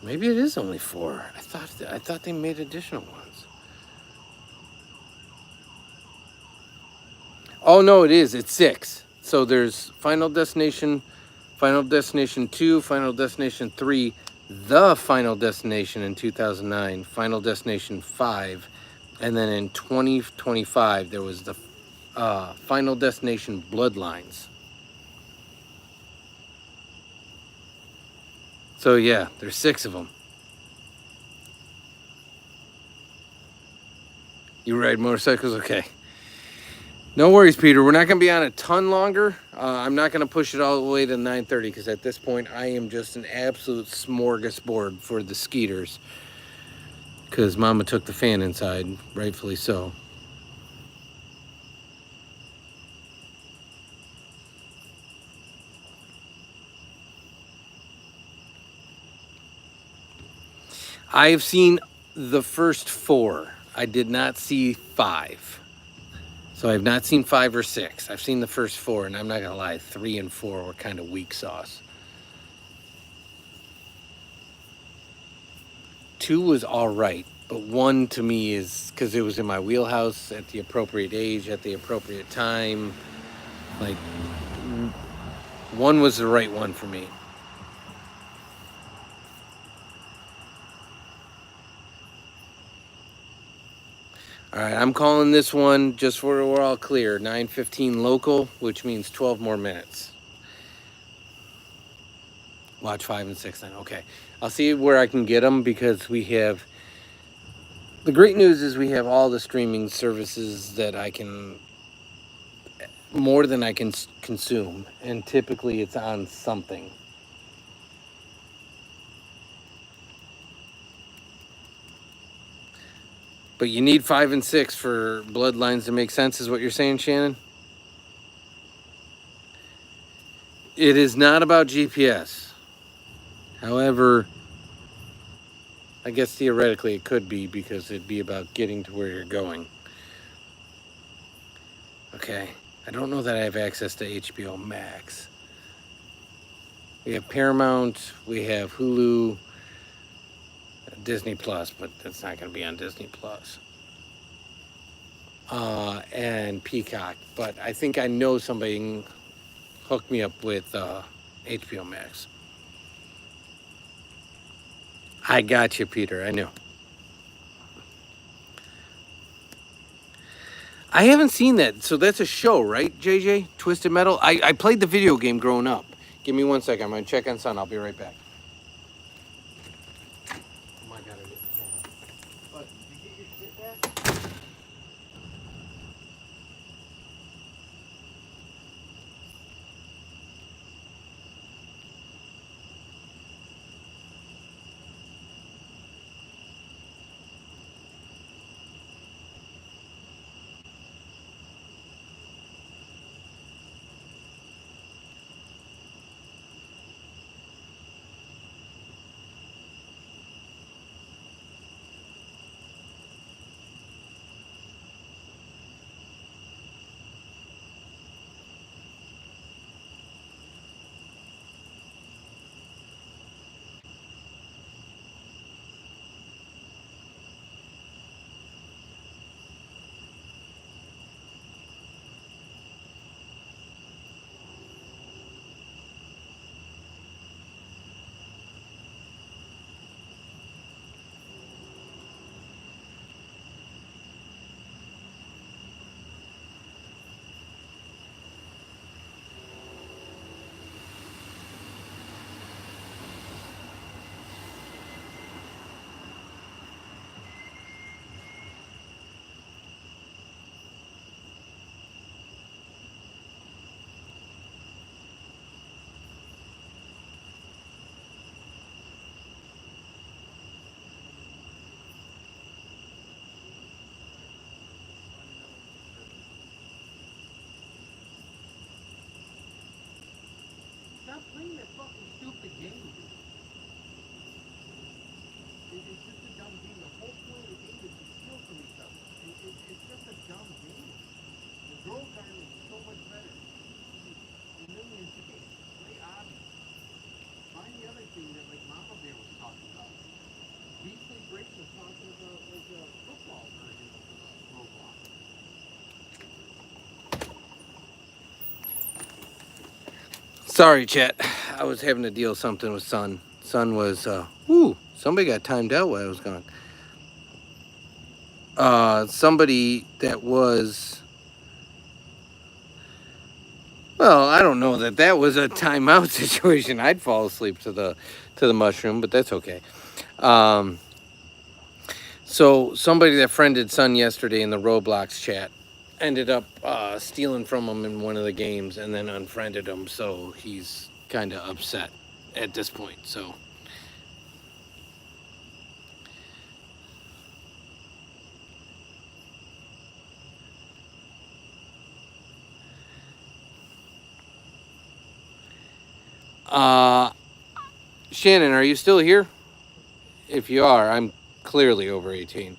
Maybe it is only 4. I thought they made additional ones. Oh no, it is. It's 6. So there's Final Destination 2, Final Destination 3, The Final Destination in 2009, Final Destination 5, and then in 2025 there was the Final Destination Bloodlines. So yeah, there's 6 of them. You ride motorcycles? Okay. No worries, Peter. We're not going to be on a ton longer. I'm not going to push it all the way to 9:30 because at this point I am just an absolute smorgasbord for the skeeters. because Mama took the fan inside, rightfully so. I have seen the first 4. I did not see 5. So I've not seen 5 or 6. I've seen the first 4, and I'm not gonna lie, 3 and 4 were kind of weak sauce. 2 was all right, but 1 to me is because it was in my wheelhouse at the appropriate age, at the appropriate time. Like, 1 was the right one for me. All right, I'm calling this one, just so we're all clear, 9:15 local, which means 12 more minutes. Watch 5 and 6 then. Okay, I'll see where I can get them, because we have, the great news is we have all the streaming services that I can, more than I can consume, and typically it's on something. But you need 5 and 6 for bloodlines to make sense, is what you're saying, Shannon? It is not about GPS. However, I guess theoretically it could be, because it'd be about getting to where you're going. Okay, I don't know that I have access to HBO Max. We have Paramount, we have Hulu, Disney Plus, but that's not going to be on Disney Plus. And Peacock, but I think I know somebody can hook me up with HBO Max. I got you, Peter. I know. I haven't seen that. So that's a show, right, JJ? Twisted Metal? I played the video game growing up. Give me 1 second. I'm going to check on Son. I'll be right back. Oh my God. But did you get your shit back? Stop playing that fucking stupid game, dude. It's just a dumb game. The whole point of the game is to steal from each other. It's just a dumb game. The girl garden is so much better. The millions of games. Play obvious. Find the other thing that, like, Mama Bear was talking about. Beastly Breaks was talking about, like, a football version of Roblox. Sorry, chat. I was having to deal something with Son. Son was, somebody got timed out while I was gone. Somebody that was, well, I don't know that was a timeout situation. I'd fall asleep to the mushroom, but that's okay. So somebody that friended Son yesterday in the Roblox chat ended up stealing from him in one of the games and then unfriended him, so he's kind of upset at this point. So Shannon, are you still here? If you are, I'm clearly over 18.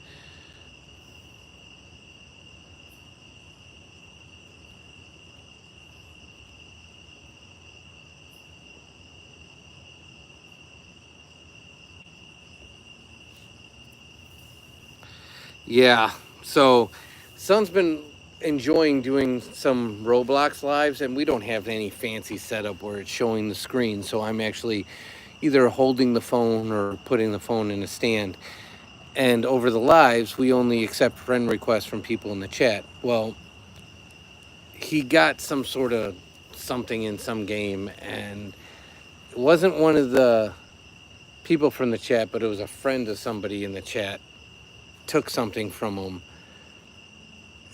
Yeah. So, Son's been enjoying doing some Roblox lives, and we don't have any fancy setup where it's showing the screen. So I'm actually either holding the phone or putting the phone in a stand. And over the lives, we only accept friend requests from people in the chat. Well, he got some sort of something in some game, and it wasn't one of the people from the chat, but it was a friend of somebody in the chat took something from him,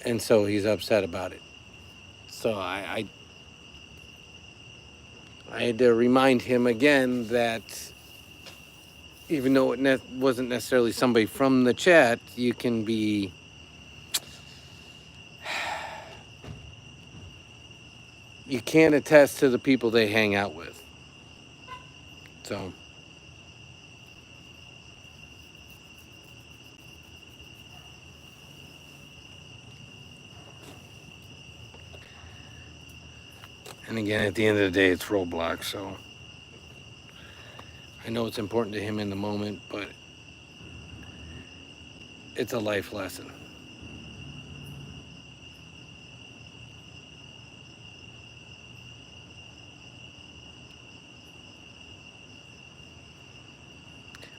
and so he's upset about it. So I had to remind him again that even though it wasn't necessarily somebody from the chat, you can be you can't attest to the people they hang out with. So and again, at the end of the day, it's Roblox, so I know it's important to him in the moment, but it's a life lesson.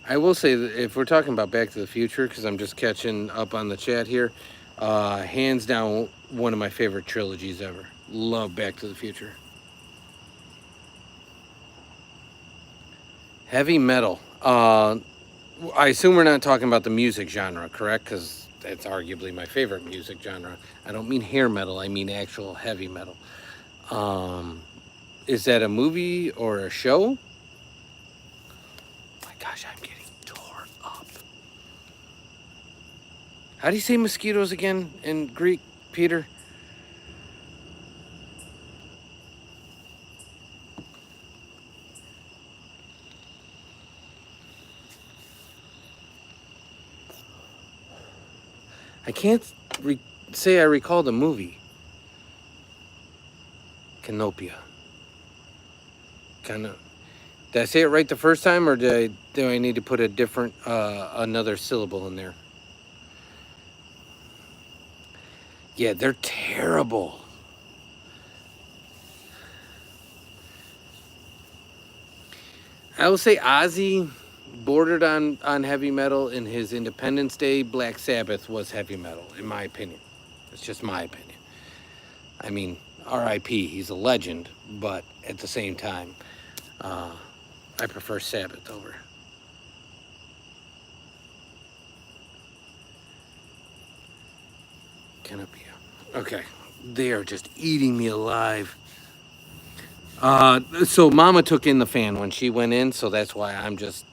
I will say that if we're talking about Back to the Future, because I'm just catching up on the chat here, hands down, one of my favorite trilogies ever. Love Back to the Future. Heavy metal. I assume we're not talking about the music genre, correct? Because that's arguably my favorite music genre. I don't mean hair metal, I mean actual heavy metal. Is that a movie or a show? My gosh, I'm getting tore up. How do you say mosquitoes again in Greek, Peter? I can't say I recall the movie. Canopia. Kind of. Did I say it right the first time, or do I need to put a different, another syllable in there? Yeah, they're terrible. I will say Ozzy bordered on heavy metal. In his Independence Day, Black Sabbath was heavy metal, in my opinion. It's just my opinion. I mean, R.I.P., he's a legend, but at the same time, I prefer Sabbath over. Canopia. Okay, they are just eating me alive. So Mama took in the fan when she went in, so that's why I'm just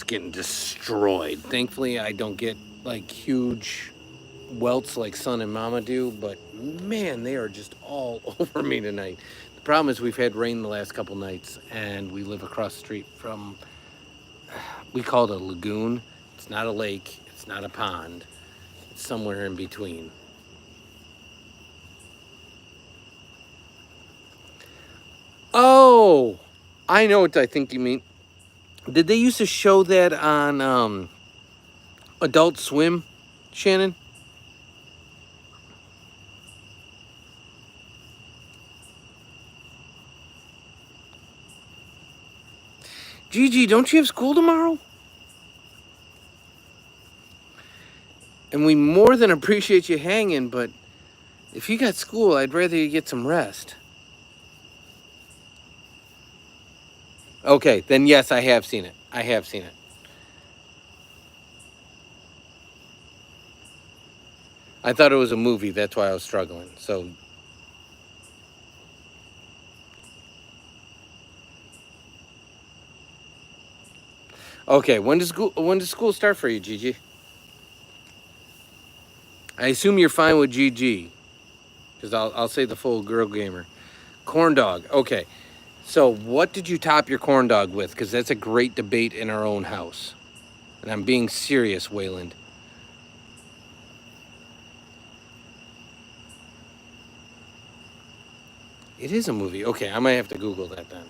getting destroyed. Thankfully, I don't get like huge welts like Son and Mama do, but man, they are just all over me tonight. The problem is we've had rain the last couple nights, and we live across the street from, we call it a lagoon. It's not a lake, it's not a pond, it's somewhere in between. Oh, I know what I think you mean. Did they used to show that on Adult Swim, Shannon? Gigi, don't you have school tomorrow? And we more than appreciate you hanging, but if you got school, I'd rather you get some rest. Okay, then yes, I have seen it. I have seen it. I thought it was a movie, that's why I was struggling. So okay, when does school start for you, Gigi? I assume you're fine with GG, because I'll say the full girl gamer. Corn dog. Okay. So what did you top your corn dog with? Because that's a great debate in our own house. And I'm being serious, Wayland. It is a movie. Okay, I might have to Google that then.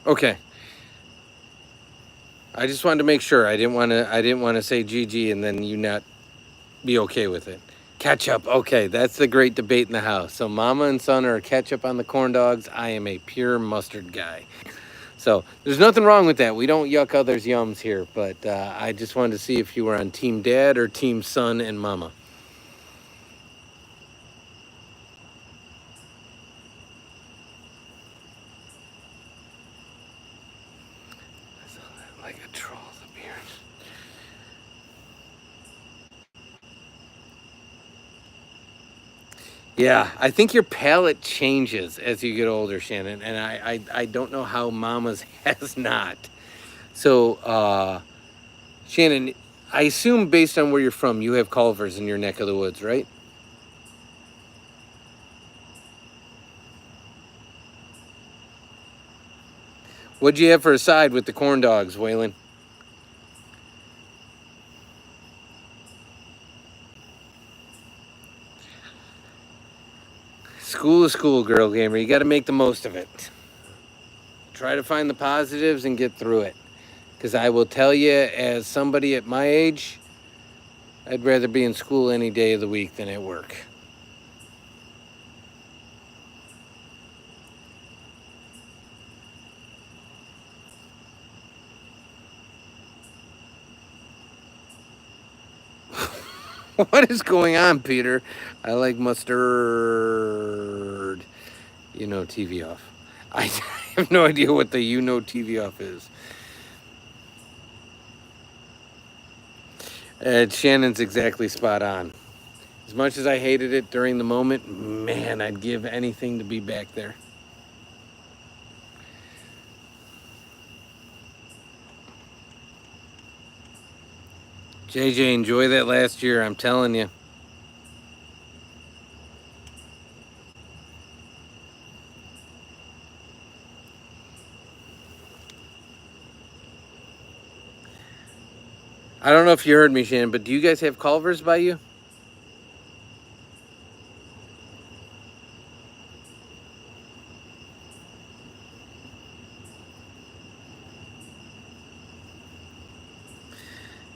Okay. I just wanted to make sure. I didn't want to say GG and then you not be okay with it. Ketchup. Okay, that's the great debate in the house. So mama and son are ketchup on the corn dogs. I am a pure mustard guy. So there's nothing wrong with that. We don't yuck others' yums here, but I just wanted to see if you were on team dad or team son and mama. Like a troll of the beard. Yeah, I think your palate changes as you get older, Shannon, and I don't know how mama's has not. So, Shannon, I assume based on where you're from, you have Culvers in your neck of the woods, right? What'd you have for a side with the corn dogs, Waylon? School is school, girl gamer. You got to make the most of it. Try to find the positives and get through it. Because I will tell you, as somebody at my age, I'd rather be in school any day of the week than at work. What is going on, Peter? I like mustard. You know TV off. I have no idea what the TV off is. Shannon's exactly spot on. As much as I hated it during the moment, man, I'd give anything to be back there. JJ, enjoy that last year, I'm telling you. I don't know if you heard me, Shannon, but do you guys have Culvers by you?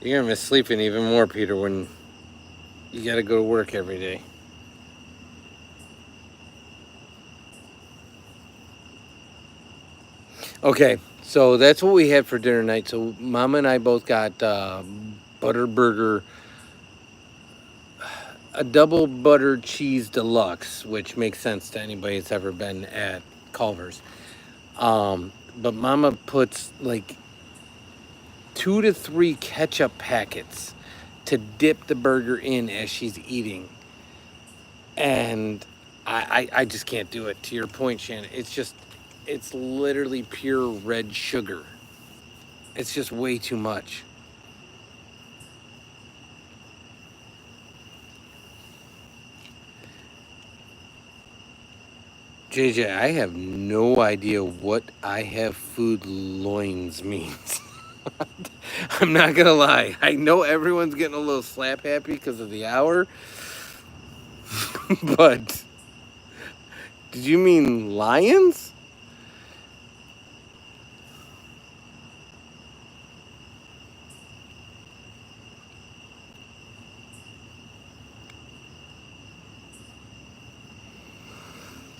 You're going to miss sleeping even more, Peter, when you got to go to work every day. Okay, so that's what we had for dinner tonight. So Mama and I both got butter burger, a double butter cheese deluxe, which makes sense to anybody that's ever been at Culver's. But Mama puts like 2 to 3 ketchup packets to dip the burger in as she's eating. And I just can't do it. To your point, Shannon, it's literally pure red sugar. It's just way too much. JJ, I have no idea what I have food loins means. I'm not gonna lie. I know everyone's getting a little slap happy because of the hour. But did you mean lions?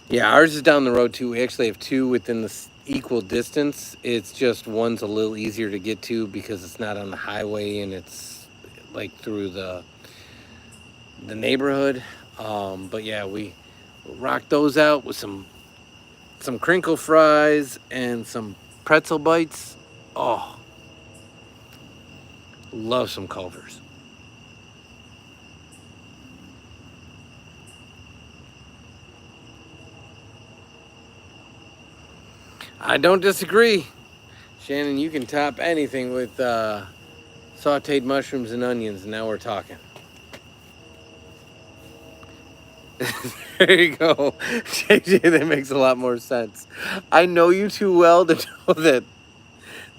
Yeah, ours is down the road too. We actually have 2 within the equal distance. It's just one's a little easier to get to because it's not on the highway and it's like through the neighborhood. But yeah, we rock those out with some crinkle fries and some pretzel bites. Oh, love some Culvers. I don't disagree. Shannon, you can top anything with sauteed mushrooms and onions. Now we're talking. There you go. JJ, that makes a lot more sense. I know you too well to know that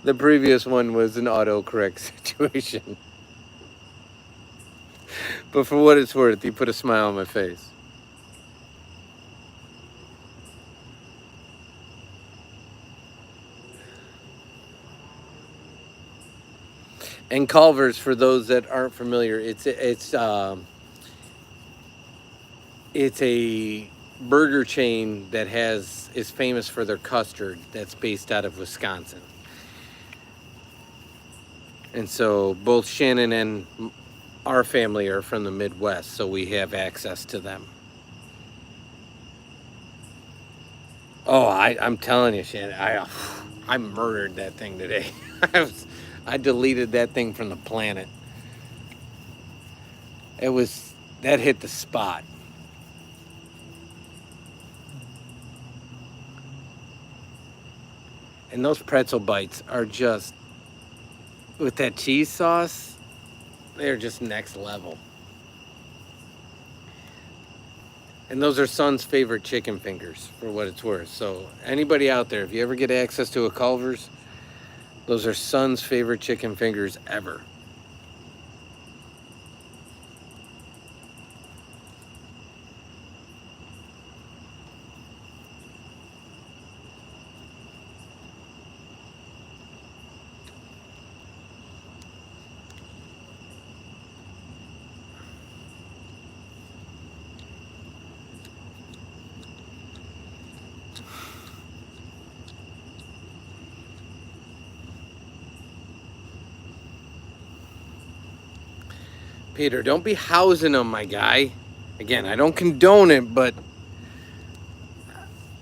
the previous one was an autocorrect situation. But for what it's worth, you put a smile on my face. And Culver's, for those that aren't familiar, it's a burger chain that is famous for their custard that's based out of Wisconsin. And so both Shannon and our family are from the Midwest, so we have access to them. Oh, I'm telling you, Shannon, I murdered that thing today. I deleted that thing from the planet. That hit the spot. And those pretzel bites are just, with that cheese sauce, they're just next level. And those are Son's favorite chicken fingers, for what it's worth. So anybody out there, if you ever get access to a Culver's, those are Son's favorite chicken fingers ever. Peter, don't be housing them, my guy. Again, I don't condone it, but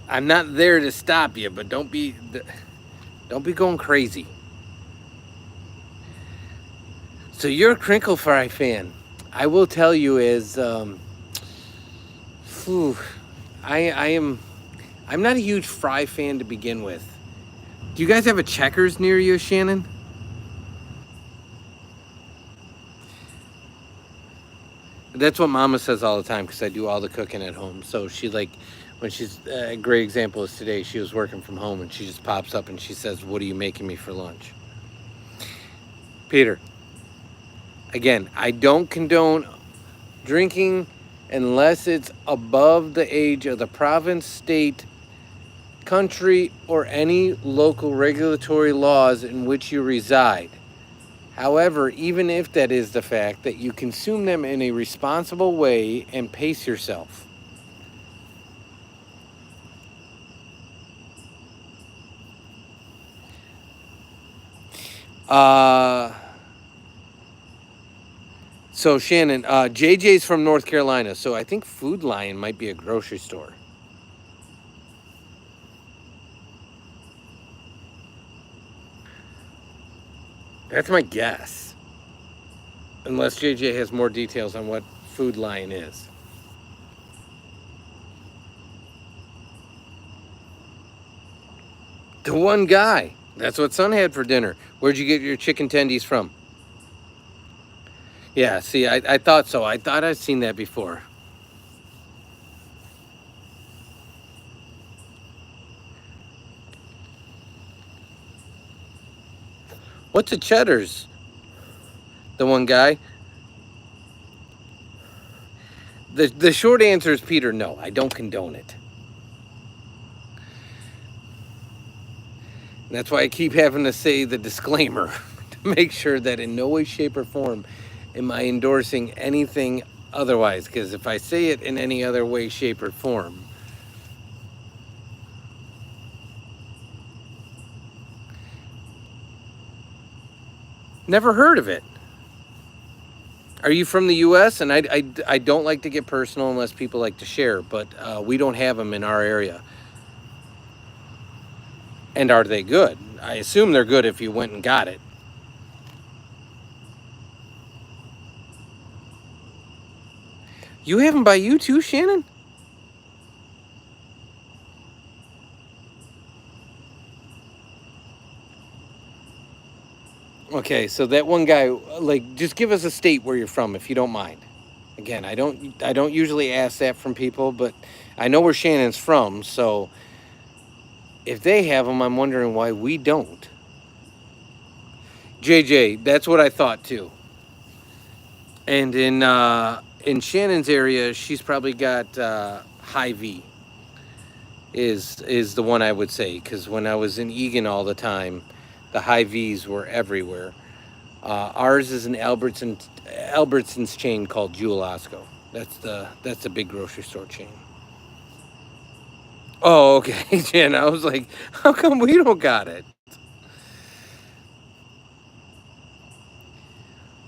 I'm not there to stop you. But don't be going crazy. So you're a crinkle fry fan. I will tell you I'm not a huge fry fan to begin with. Do you guys have a Checkers near you, Shannon? That's what Mama says all the time, because I do all the cooking at home. So she, like, when she's, a great example is today, she was working from home and she just pops up and she says, "What are you making me for lunch?" Peter, again, I don't condone drinking unless it's above the age of the province, state, country, or any local regulatory laws in which you reside. However, even if that is the fact, that you consume them in a responsible way and pace yourself. So Shannon, JJ's from North Carolina, so I think Food Lion might be a grocery store. That's my guess. Unless JJ has more details on what Food Lion is. The one guy. That's what Son had for dinner. Where'd you get your chicken tendies from? Yeah, see, I thought so. I thought I'd seen that before. What's a Cheddar's? The one guy? The short answer is, Peter, no, I don't condone it. And that's why I keep having to say the disclaimer to make sure that in no way, shape, or form am I endorsing anything otherwise. Because if I say it in any other way, shape, or form, never heard of it. Are you from the U.S.? And I don't like to get personal unless people like to share, but we don't have them in our area. And are they good? I assume they're good if you went and got it. You have them by you too, Shannon? Okay, so that one guy, like, just give us a state where you're from, if you don't mind. Again, I don't usually ask that from people, but I know where Shannon's from, so if they have them, I'm wondering why we don't. JJ, that's what I thought too. And in Shannon's area, she's probably got high V. Is the one I would say, because when I was in Egan all the time, the high V's were everywhere. Ours is an Albertsons chain called Jewel Osco. That's the big grocery store chain. Oh, okay, Jen. I was like, how come we don't got it?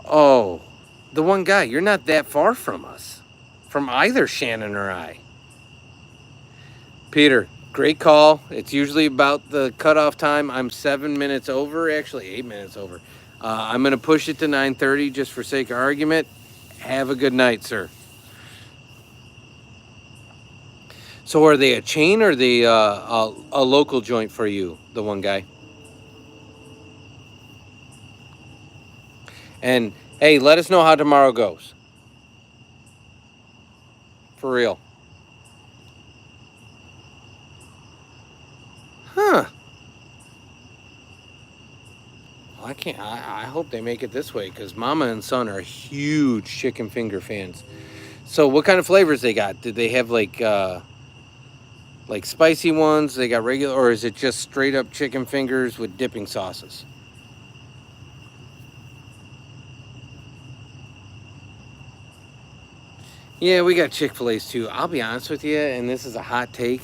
Oh, the one guy. You're not that far from us, from either Shannon or I. Peter, great call. It's usually about the cutoff time. I'm 7 minutes over, actually 8 minutes over. I'm going to push it to 9:30 just for sake of argument. Have a good night, sir. So are they a chain or are they a local joint for you, the one guy? And hey, let us know how tomorrow goes. For real. Huh. Well, I can't. I hope they make it this way because Mama and Son are huge chicken finger fans. So what kind of flavors they got? Did they have like spicy ones? They got regular, or is it just straight up chicken fingers with dipping sauces? Yeah, we got Chick-fil-A's too. I'll be honest with you, and this is a hot take.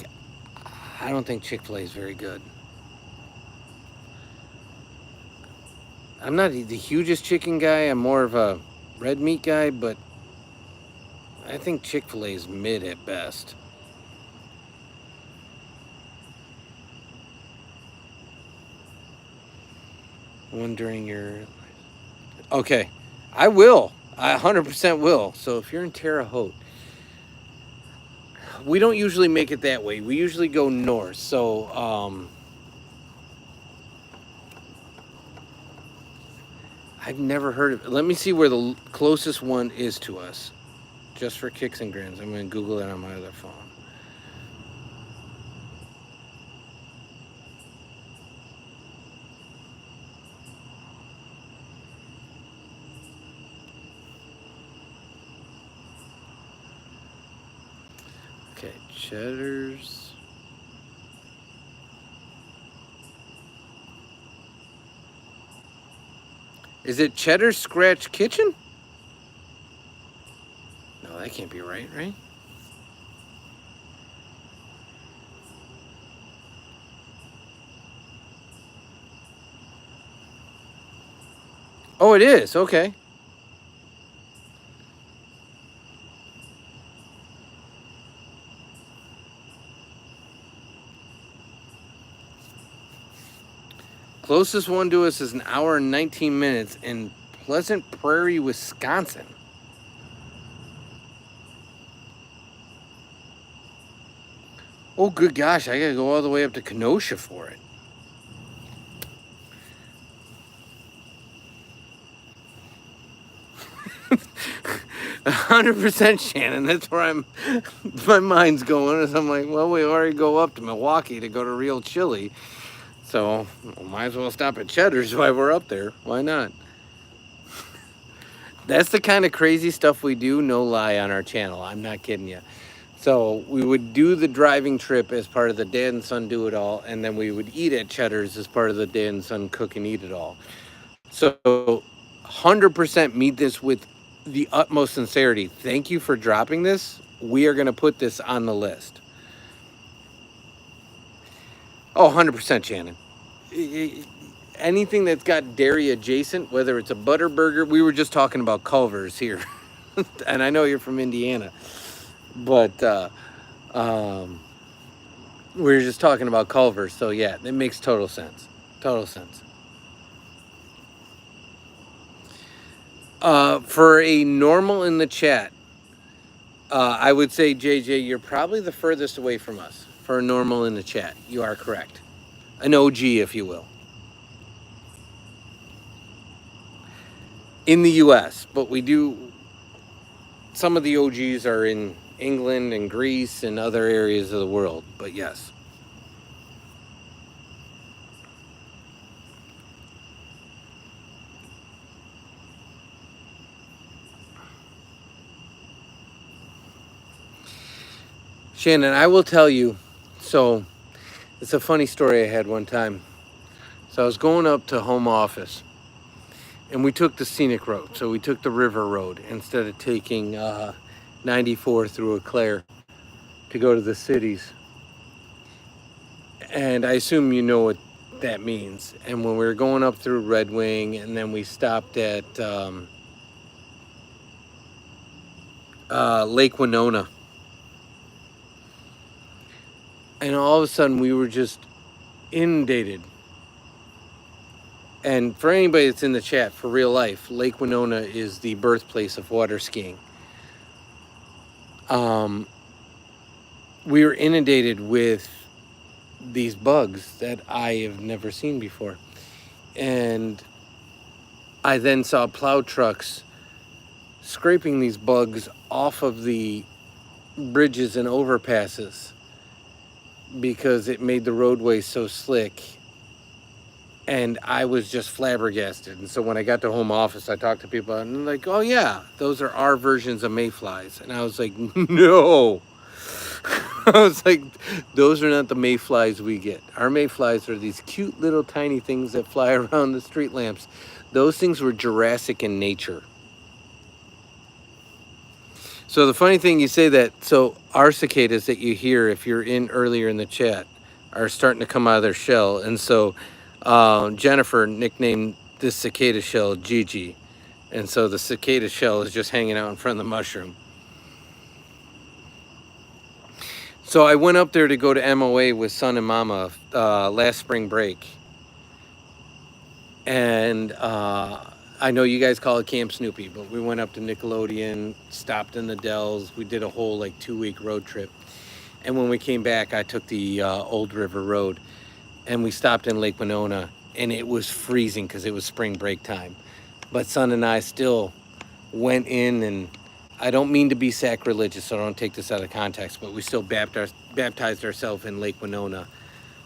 I don't think Chick-fil-A is very good. I'm not the hugest chicken guy. I'm more of a red meat guy, but I think Chick-fil-A is mid at best. One during your... Okay, I will. I 100% will. So if you're in Terre Haute, we don't usually make it that way. We usually go north. So I've never heard of it. Let me see where the closest one is to us. Just for kicks and grins. I'm going to Google it on my other phone. Okay, Cheddar's. Is it Cheddar Scratch Kitchen? No, that can't be right, right? Oh, it is. Okay. Closest one to us is an hour and 19 minutes in Pleasant Prairie, Wisconsin. Oh, good gosh, I gotta go all the way up to Kenosha for it. A 100% Shannon. That's where my mind's going. Is I'm like, well, we already go up to Milwaukee to go to Real Chili. So, might as well stop at Cheddar's while we're up there. Why not? That's the kind of crazy stuff we do, no lie, on our channel. I'm not kidding you. So, we would do the driving trip as part of the Dad and Son Do It All, and then we would eat at Cheddar's as part of the Dad and Son Cook and Eat It All. So, 100% meet this with the utmost sincerity. Thank you for dropping this. We are going to put this on the list. Oh, 100% Shannon. Anything that's got dairy adjacent, whether it's a butter burger, we were just talking about Culver's here. And I know you're from Indiana, but we were just talking about Culver's. So yeah, it makes total sense. Total sense. For a normal in the chat, I would say, JJ, you're probably the furthest away from us. For a normal in the chat, you are correct. An OG, if you will. in the U.S., but we do. Some of the OGs are in England and Greece and other areas of the world, but yes. Shannon, I will tell you, so it's a funny story I had one time. So I was going up to home office, and we took the scenic road. So we took the river road instead of taking 94 through Eau Claire to go to the cities. And I assume you know what that means. And when we were going up through Red Wing, and then we stopped at Lake Winona, and all of a sudden we were just inundated. And for anybody that's in the chat, for real life, Lake Winona is the birthplace of water skiing. We were inundated with these bugs that I have never seen before. And I then saw plow trucks scraping these bugs off of the bridges and overpasses because it made the roadway so slick. And I was just flabbergasted. And so when I got to home office, I talked to people and they're like, oh yeah, those are our versions of mayflies. And I was like, no. I was like, those are not the mayflies we get. Our mayflies are these cute little tiny things that fly around the street lamps. Those things were Jurassic in nature. So the funny thing you say that, so our cicadas that you hear if you're in earlier in the chat are starting to come out of their shell. And so Jennifer nicknamed this cicada shell Gigi. And so the cicada shell is just hanging out in front of the mushroom. So I went up there to go to MOA with Son and Mama last spring break. And I know you guys call it Camp Snoopy, but we went up to Nickelodeon, stopped in the Dells. We did a whole 2-week road trip. And when we came back, I took the Old River Road. And we stopped in Lake Winona. And it was freezing because it was spring break time. But Son and I still went in, and I don't mean to be sacrilegious, so don't take this out of context, but we still baptized ourselves in Lake Winona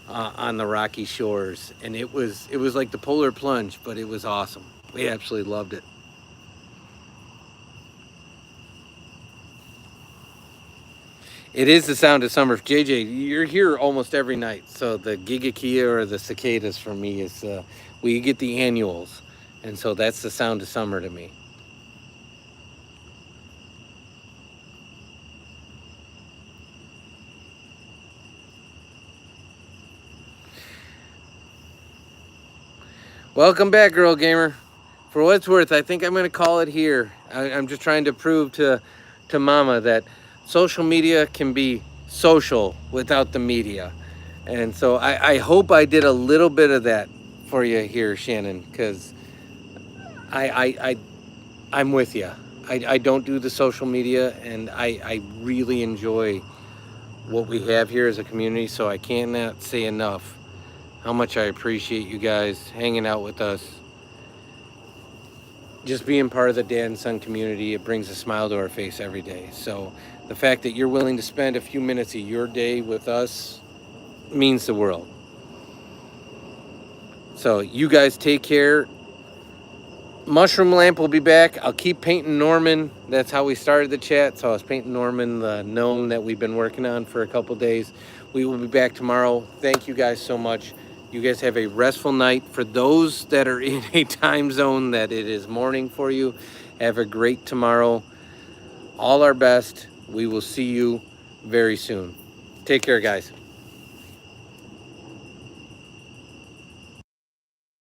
on the rocky shores. And it was like the polar plunge, but it was awesome. We absolutely loved it. It is the sound of summer. JJ, you're here almost every night. So the gigakia or the cicadas for me is, we get the annuals. And so that's the sound of summer to me. Welcome back, Girl Gamer. For what it's worth, I think I'm going to call it here. I'm just trying to prove to Mama that social media can be social without the media. And so I hope I did a little bit of that for you here, Shannon, because I'm with you. I don't do the social media, and I really enjoy what we have here as a community, so I cannot say enough how much I appreciate you guys hanging out with us. Just being part of the dad and son community, it brings a smile to our face every day. So the fact that you're willing to spend a few minutes of your day with us means the world. So you guys take care. Mushroom Lamp will be back. I'll keep painting Norman. That's how we started the chat. So I was painting Norman, the gnome that we've been working on for a couple days. We will be back tomorrow. Thank you guys so much. You guys have a restful night. For those that are in a time zone that it is morning for you, have a great tomorrow. All our best. We will see you very soon. Take care, guys.